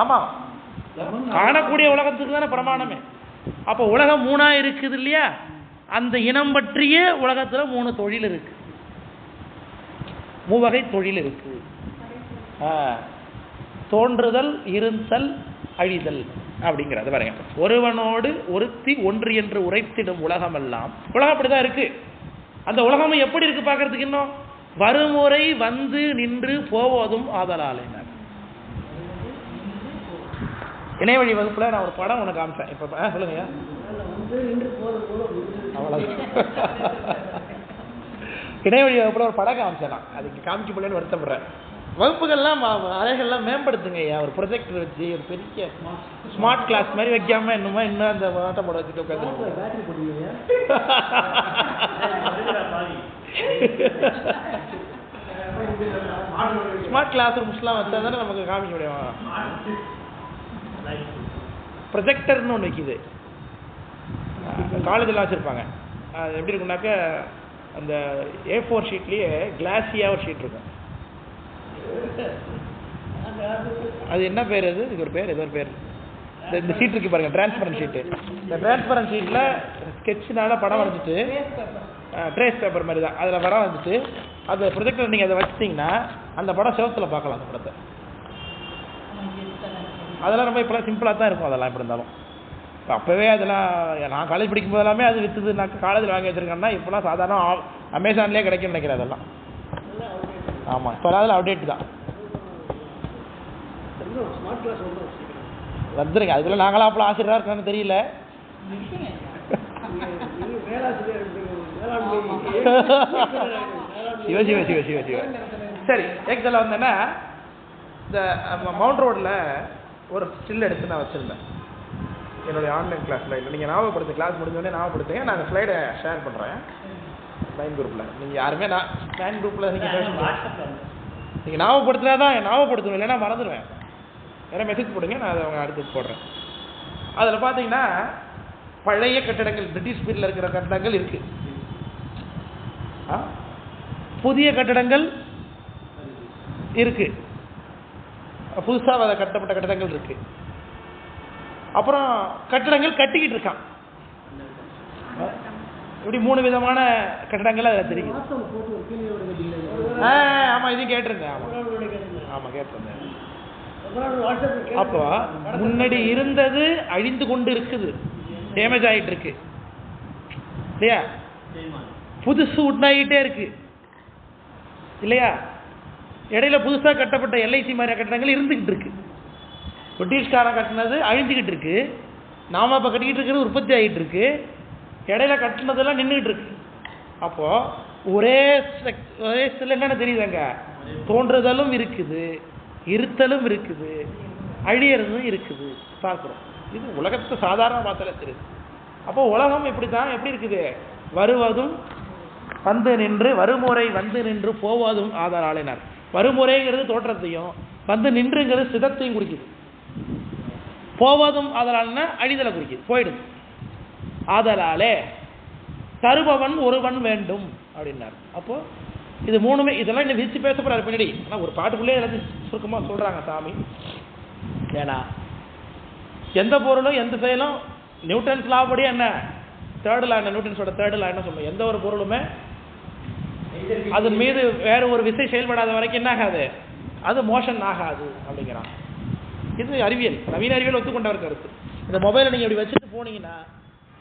ஆமா, காணக்கூடிய உலகத்துக்கு தானே பிரமாணமே. அப்போ உலகம் 3ஆ இருக்குது இல்லையா? அந்த இனம் பற்றிய உலகத்துல 3 தொழில் இருக்கு, 3 வகை தொழில் இருக்கு. தோன்றுதல், இருத்தல், அழிதல் அப்படிங்கிறது பாருங்க. ஒருவனோடு ஒருத்தி ஒன்று என்று உரைத்திடும் உலகம் எல்லாம். உலகம் அப்படிதான் இருக்கு. அந்த உலகம் எப்படி இருக்கு பார்க்கறதுக்கு இன்னும் வருமுறை வந்து நின்று போவதும் ஆதலாலே. இணையவழி வகுப்புல நான் ஒரு படம் உனக்கு காமிச்சேன். இப்ப சொல்லுங்க. இணையவழி வகுப்புல ஒரு படம் காமிச்சேன். நான் அதுக்கு காமிக்க முடியலன்னு வருத்தப்படுறேன். வகுப்புகள்லாம் அறைகள்லாம் மேம்படுத்துங்க ஐயா. ஒரு ப்ரொஜெக்டர் வச்சு ஒரு பெரிய ஸ்மார்ட் கிளாஸ் மாதிரி வைக்காம இன்னும் அந்த வாட்டம் போட வச்சுட்டு உட்காந்து ஸ்மார்ட் கிளாஸ் ரூம்ஸ்லாம் வச்சா தானே நமக்கு காமிக்க முடியும். ப்ரொஜெக்டர்னு ஒன்று வைக்கிது, காலேஜெல்லாம் வச்சுருப்பாங்க. அது எப்படி இருக்குன்னாக்க அந்த A4 ஷீட்லேயே கிளாஸியாக ஒரு ஷீட் இருக்கும். அது என்ன பேர்? அது இது ஒரு பேர், ஏதோ ஒரு பேர். இந்த ஷீட் இருக்கு பாருங்க, டிரான்ஸ்பரண்ட் ஷீட்டு. இந்த டிரான்ஸ்பரண்ட் ஷீட்டில் ஸ்கெட்சினால படம் வரைஞ்சிட்டு, ட்ரேஸ் பேப்பர் மாதிரி தான், அதில் படம் வரைஞ்சிட்டு அந்த ப்ரொஜெக்டர் நீங்கள் அதை வச்சிட்டிங்கன்னா அந்த படம் செவத்தில் பார்க்கலாம். அந்த படத்தை அதெல்லாம் ரொம்ப இப்போலாம் சிம்பிளாக தான் இருக்கும். அதெல்லாம் எப்படி இருந்தாலும் இப்போ அப்போவே அதெல்லாம் நான் காலேஜ் படிக்கும் போது எல்லாமே அது விற்றுது. நான் காலேஜில் வாங்கி வச்சுருக்கேன்னா இப்போலாம் சாதாரண அமேசான்லேயே கிடைக்கும்னு நினைக்கிறேன் அதெல்லாம். ஆமாம், இப்போ அதில் அப்டேட் தான் வந்துருங்க. அதுக்குள்ள நாங்களாம் அப்போ ஆசிரியராக இருக்கான்னு தெரியல. சிவ சரி. எக்ஸாம்பிள் வந்தேன்னா இந்த மவுண்ட் ரோடில் ஒரு ஸ்டில் எடுத்து நான் வச்சுருந்தேன் என்னுடைய ஆன்லைன் கிளாஸில். இல்லை நீங்கள் ஞாபகப்படுத்து, கிளாஸ் முடிஞ்சோடனே ஞாபகப்படுத்துங்க. நான் ஸ்லைடை ஷேர் பண்ணுறேன் லைன் குரூப்பில். நீங்கள் யாருமே லைன் குரூப்பில் நீங்கள் ஞாபகப்படுத்தினா தான் ஞாபகப்படுத்தணும், இல்லைன்னா மறந்துடுவேன். வேறு மெசேஜ் போடுங்க, நான் அதை அவங்க அடுத்து போடுறேன். அதில் பார்த்தீங்கன்னா பழைய கட்டடங்கள், பிரிட்டிஷ் பீரியடில் இருக்கிற கட்டடங்கள் இருக்குது, புதிய கட்டடங்கள் இருக்குது, புதுசாக அதை கட்டப்பட்ட கட்டடங்கள் இருக்குது, அப்புறம் கட்டடங்கள் கட்டிக்கிட்டு இருக்கான். இப்படி 3 விதமான கட்டடங்கள் அதில் தெரியும். ஆமாம், இதையும் கேட்டிருந்தேன். ஆமாம் கேட்டிருந்தேன். அப்போ முன்னாடி இருந்தது அழிந்து கொண்டு இருக்குது, டேமேஜ் ஆகிட்டு இருக்கு இல்லையா? புதுசு உண்டாகிட்டே இருக்கு இல்லையா? இடையில புதுசாக கட்டப்பட்ட LIC மாதிரி கட்டடங்கள் இருந்துகிட்டு இருக்கு. பிரிட்டிஷ்காரன் கட்டினது அழிஞ்சுக்கிட்டு இருக்கு, நாம இப்போ கட்டிக்கிட்டு இருக்கிறது உற்பத்தி ஆகிட்டு இருக்கு. இடையில கட்டினதெல்லாம் நின்றுட்டு இருக்கு. அப்போ ஒரே என்னென்ன தெரியுதாங்க, தோன்றுதலும் இருக்குது, இருத்தலும் இருக்குது, அழியறதும் இருக்குது பார்க்குறோம். இது உலகத்தை சாதாரண பார்த்தல தெரியுது. அப்போ உலகம் எப்படி இருக்குது, வருவதும் வந்து நின்று, வருமுறை வந்து நின்று போவதும் ஆதலாளினார். வருமுறைங்கிறது தோற்றத்தையும், வந்து நின்றுங்கிறது சிதத்தையும் குறிக்குது. போவதும் ஆதலால்னா அழிதலை குறிக்குது, போயிடுது. ஆதலாலே தருபவன் ஒருவன் வேண்டும் அப்படின்னார். அப்போ இது மூணுமே, இதெல்லாம் இன்னும் விரிச்சு பேசப்படுறாரு பின்னாடி. ஆனால் ஒரு பாட்டுக்குள்ளே எல்லாத்தையும் சுருக்கமாக சொல்றாங்க சாமி. ஏன்னா எந்த பொருளும் எந்த செயலும் நியூட்டன்ஸ் லா படி என்ன, தேர்ட் லா என்ன, நியூட்டன்ஸோட தேர்ட் லா என்ன சொல்லுவோம், எந்த ஒரு பொருளுமே அதன் மீது வேற ஒரு விசை செயல்படாத வரைக்கும் என்ன ஆகாது, அது மோஷன் ஆகாது அப்படிங்கிறான். இது அறிவியல், நவீன அறிவியல் ஒத்துக்கொண்டவர் கருத்து. இந்த மொபைலை நீங்கள் இப்படி வச்சுட்டு போனீங்கன்னா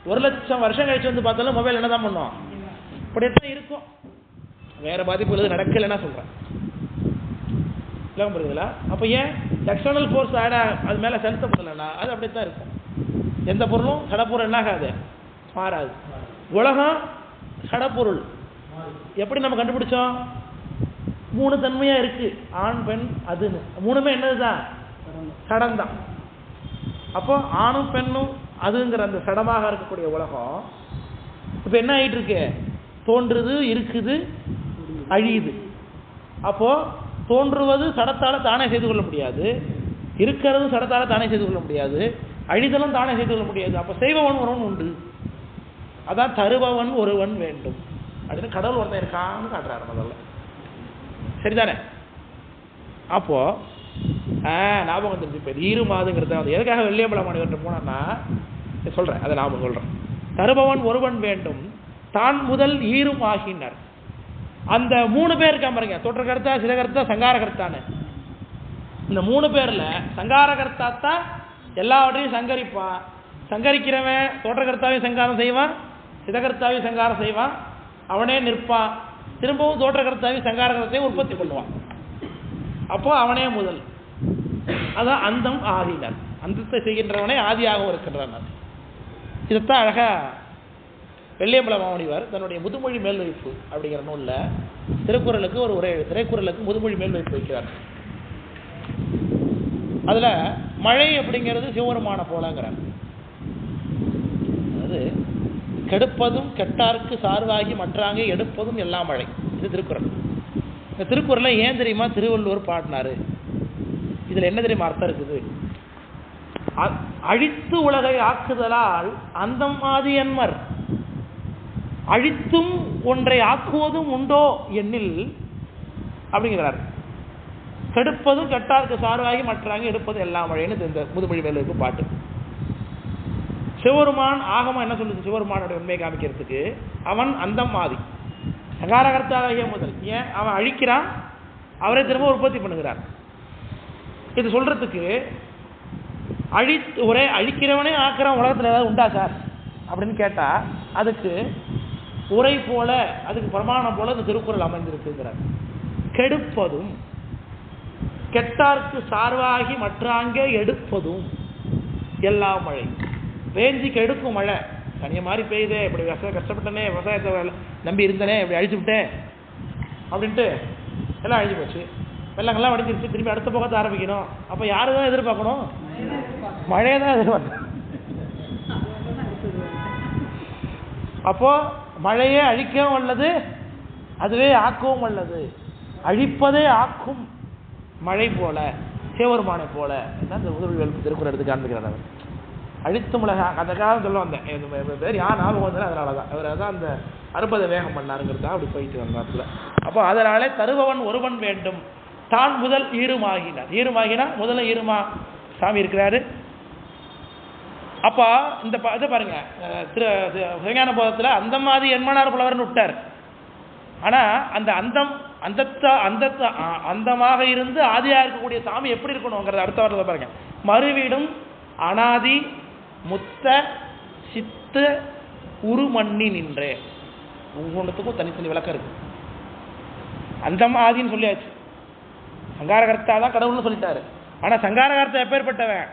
1,00,000 வருஷம் கழிச்சு வந்து பார்த்தாலும் மொபைல் என்ன தான் பண்ணும், இப்படித்தான் இருக்கும். வேற பாதிப்பு எழுது நடக்கலைன்னா சொல்கிறேன். இல்லைங்க புரியுதுங்களா? அப்போ ஏன் எக்ஸ்டர்னல் ஃபோர்ஸ் அது மேலே செலுத்தப்படலைன்னா அது அப்படித்தான் இருக்கும். எந்த பொருளும் சடப்பொருள் என்ன ஆகாது, மாறாது. உலகம் சடப்பொருள் எப்படி நம்ம கண்டுபிடிச்சோம், 3 தன்மையா இருக்கு, ஆண் பெண் அதுன்னு. 3மே என்னதுதான், சடம்தான். அப்போ ஆணும் பெண்ணும் அதுங்கிற அந்த சடமாக இருக்கக்கூடிய உலகம் இப்ப என்ன ஆயிட்டு இருக்கு, தோன்றுது, இருக்குது, அழியுது. அப்போ தோன்றுவது சடத்தால தானே செய்து கொள்ள முடியாது, இருக்கிறது சடத்தால தானே செய்து கொள்ள முடியாது, அழிதலும் தானே செய்து கொள்ள முடியாது. அப்ப செய்பவன் ஒருவன் உண்டு, அதான் தருபவன் ஒருவன் வேண்டும் அப்படின்னு கடவுள் ஒருத்தன் இருக்கான்னு காட்டுறாரு முதல்ல. சரிதானே? அப்போ ஞாபகம் வந்துருச்சு. இப்போ ஈரு மாதுங்கிறத வந்து எதுக்காக வெள்ளியம்பல மாணவர்கிட்ட போனான்னா சொல்றேன், அதை ஞாபகம் சொல்றேன். தருபவன் ஒருவன் வேண்டும், தான் முதல் ஈரும் ஆகினர். அந்த 3 பேர் இருக்கா பாருங்க, தோற்றகர்த்தா, சிதகர்த்தா, சங்காரகர்த்தான்னு. இந்த 3 பேர்ல சங்காரகர்த்தா தான் எல்லாவற்றையும் சங்கரிப்பான். சங்கரிக்கிறவன் தோற்றகர்த்தாவையும் சங்காரம் செய்வான், சிதகர்த்தாவையும் சங்காரம் செய்வான், அவனே நிற்பான், திரும்பவும் தோற்றகர்த்தாவையும் சங்காரகர்த்தையும் உற்பத்தி பண்ணுவான். அப்போ அவனே முதல், அதான் அந்தம் ஆதினர். அந்தத்தை செய்கின்றவனே ஆதியாகவும் இருக்கின்றனர். இதைத்தான் அழகா வெள்ளியம்பல மாமுனிவர் தன்னுடைய முதுமொழி மேல்வைப்பு அப்படிங்கிற நூலில் திருக்குறளுக்கு ஒரு உரை, திரைக்குறளுக்கு முதுமொழி மேல்வைப்பு வைக்கிறார். அதுல மழை அப்படிங்கிறது சிவபெருமான போலங்கிறார். அதாவது கெடுப்பதும் கெட்டார்க்கு சார்வாகி மற்றாங்கே எடுப்பதும் எல்லா மழை. இது திருக்குறள். இந்த திருக்குறளை ஏன் தெரியுமா திருவள்ளுவர் பாடினாரு, இதுல என்ன தெரியுமா அர்த்தம் இருக்குது, அழித்து உலகை ஆக்குதலால் அந்தம் ஆதி என்மர், அழித்தும் ஒன்றை ஆக்குவதும் உண்டோ எண்ணில் அப்படிங்கிறார். கெடுப்பதும் கெட்டார்க்கு சார்வாகி மற்றாங்க எடுப்பது எல்லா மழைன்னு இந்த முதுமொழி மேலுக்கு பாட்டு. சிவபெருமான் ஆகமம் என்ன சொல்லுது, சிவபெருமானுடைய உண்மையை காமிக்கிறதுக்கு அவன் அந்தம் ஆதி சகாரகர்த்தாகிய முதல். ஏன் அவன் அழிக்கிறான், அவரை திரும்ப உற்பத்தி பண்ணுகிறார். இது சொல்றதுக்கு ஒரே அழிக்கிறவனே ஆக்குறான் உலகத்தில் ஏதாவது உண்டா சார் அப்படின்னு கேட்டா அதுக்கு உரை போல, அதுக்கு பிரமாணம் போல இந்த திருக்குறள் அமைந்திருக்குங்கிறார். கெடுப்பதும் கெட்டார்க்கு சார்வாகி மற்றாங்கே எடுப்பதும் எல்லா மழை. வேஞ்சி கெடுக்கும் மழை, தனிய மாதிரி பெய்யுதே, இப்படி கஷ்டப்பட்டனே, விவசாயத்தை நம்பி இருந்தனே, இப்படி அழிச்சு விட்டேன் அப்படின்ட்டு எல்லாம் அழிஞ்சு போச்சு, வெள்ளங்கள்லாம் வடிஞ்சிருச்சு, திரும்பி அடுத்த பக்கத்தை ஆரம்பிக்கணும். அப்போ யாரு தான் எதிர்பார்க்கணும், மழையை தான் எதிர்பார்க்கணும். அப்போ மழையே அழிக்கவும் வல்லது, அதுவே ஆக்கவும் வல்லது. அழிப்பதே ஆக்கும் மழை போல, சிவபெருமானை போல இந்த முதல் திருக்குறள் எடுத்து காண்பிக்கிறார். அழித்தும் உலக அந்த காலம் சொல்ல வந்தேன், பேர் யார் ஞாபகம் வந்தது, அதனால தான் அவர் தான் அந்த அறுபதை வேகம் பண்ணாருங்கிறதா அப்படி போயிட்டு வந்தாத்துல. அப்போ அதனாலே தருபவன் ஒருவன் வேண்டும், தான் முதல் ஈருமாகினார். ஈருமாகினா முதல்ல ஈருமா சாமி இருக்கிறாரு. அப்போ இந்த இதை பாருங்க, சிவஞான போதத்தில் அந்தமாதி என்மனார் புலவர்னு விட்டார். ஆனா அந்த அந்தமாக இருந்து ஆதியா இருக்கக்கூடிய சாமி எப்படி இருக்கணுங்கிறத அடுத்த வாரத்தில் பாருங்க. மறுவீடும் அனாதி முத்த சித்த உருமண்ணி நின்றே, ஒவ்வொன்றுத்துக்கும் தனித்தனி விளக்கம் இருக்கு. அந்தம் ஆதின்னு சொல்லியாச்சு, சங்காரகர்த்தா தான் கடவுள்னு சொல்லிட்டாரு. ஆனா சங்காரகர்த்தா எப்பேற்பட்டவன்,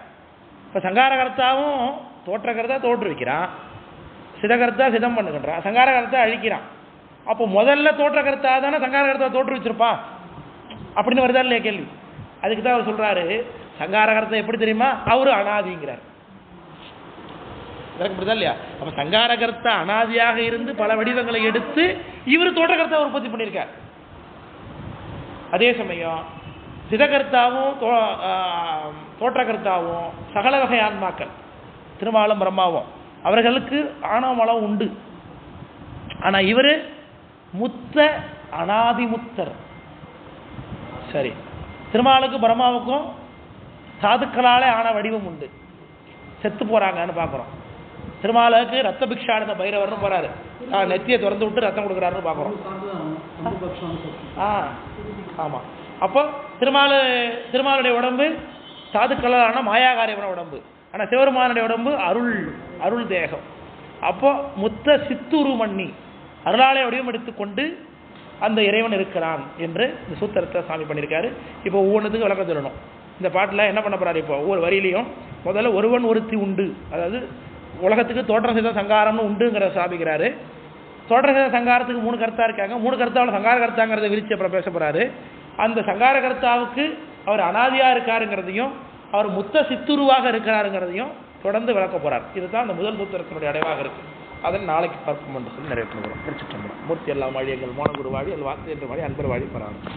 இப்ப சங்காரகர்த்தாவும் தோற்றகர்த்தா தோற்று வைக்கிறான், சிதகர்த்தா சிதம் பண்ணுகின்றான், சங்கார கர்த்தா அழிக்கிறான். அப்போ முதல்ல தோற்ற கர்த்தா தானே சங்கார கர்த்தா தோற்றுவிச்சிருப்பான் அப்படின்னு வருதா இல்லையா கேள்வி? அதுக்கு தான் அவர் சொல்றாரு, சங்கார கர்த்தா எப்படி தெரியுமா, அவரு அனாதிங்கிறார். புரியுதா இல்லையா? அப்ப சங்கார கர்த்தா அனாதியாக இருந்து பல வடிவங்களை எடுத்து இவர் தோற்ற கர்த்தா உற்பத்தி பண்ணியிருக்கார். அதே சமயம் சிதகர்த்தாவும் தோற்றகர்த்தாவும் சகல வகை ஆன்மாக்கள், திருமாலும் பிரம்மாவும், அவர்களுக்கு ஆணவமலம் உண்டு. ஆனா இவரு முத்த அனாதிமுத்தர். சரி, திருமாலுக்கு பிரம்மாவுக்கும் சாதுக்களாலே ஆன வடிவம் உண்டு. செத்து போறாங்கன்னு பாக்குறோம். திருமாலுக்கு ரத்த பிக்ஷானந்த பைரவர்னு போறாரு, நெத்தியை திறந்து விட்டு ரத்தம் கொடுக்குறாருன்னு பாக்குறோம். ஆமா. அப்போ திருமாலுடைய உடம்பு சாதுக்களான மாயாகாரியமான உடம்பு, ஆனா சிவருமானுடைய உடம்பு அருள் தேகம். அப்போ முத்த சித்துரு மண்ணி அருளாலய வடிவம் எடுத்துக்கொண்டு அந்த இறைவன் இருக்கிறான் என்று இந்த சூத்திரத்தை சாமி பண்ணியிருக்காரு. இப்போ ஒவ்வொன்றுத்துக்கு விளக்கம் சொல்லணும். இந்த பாட்டில் என்ன பண்ண போறாரு, இப்போ ஒவ்வொரு வரியிலையும் முதல்ல ஒருவன் ஒருத்தி உண்டு, அதாவது உலகத்துக்கு தோற்றம் செய்த சங்காரம்னு உண்டுங்கிறத சாபிக்கிறாரு. தோற்றம் செய்த சங்காரத்துக்கு 3 கர்த்தா இருக்காங்க, 3 கர்த்தாவில் சங்கார கர்த்தாங்கிறத விரிச்சு அப்புறம் பேச போறாரு. அந்த சங்கார கர்த்தாவுக்கு அவர் அனாதியா இருக்காருங்கிறதையும் அவர் முத்த சித்துருவாக இருக்கிறாருங்கிறதையும் தொடர்ந்து விளக்க போறார். இதுதான் அந்த முதல் சூத்திரத்தினுடைய அடைவாக இருக்கு. அதை நாளைக்கு பார்ப்போம் என்று சொல்லி நிறைவேற்றுகிறோம். மூர்த்தி எல்லாம் வாழி, எங்கள் மோனகுரு வாழி, எல் வார்த்தை என்று வாழி, அன்பர் வாழி பராமரி.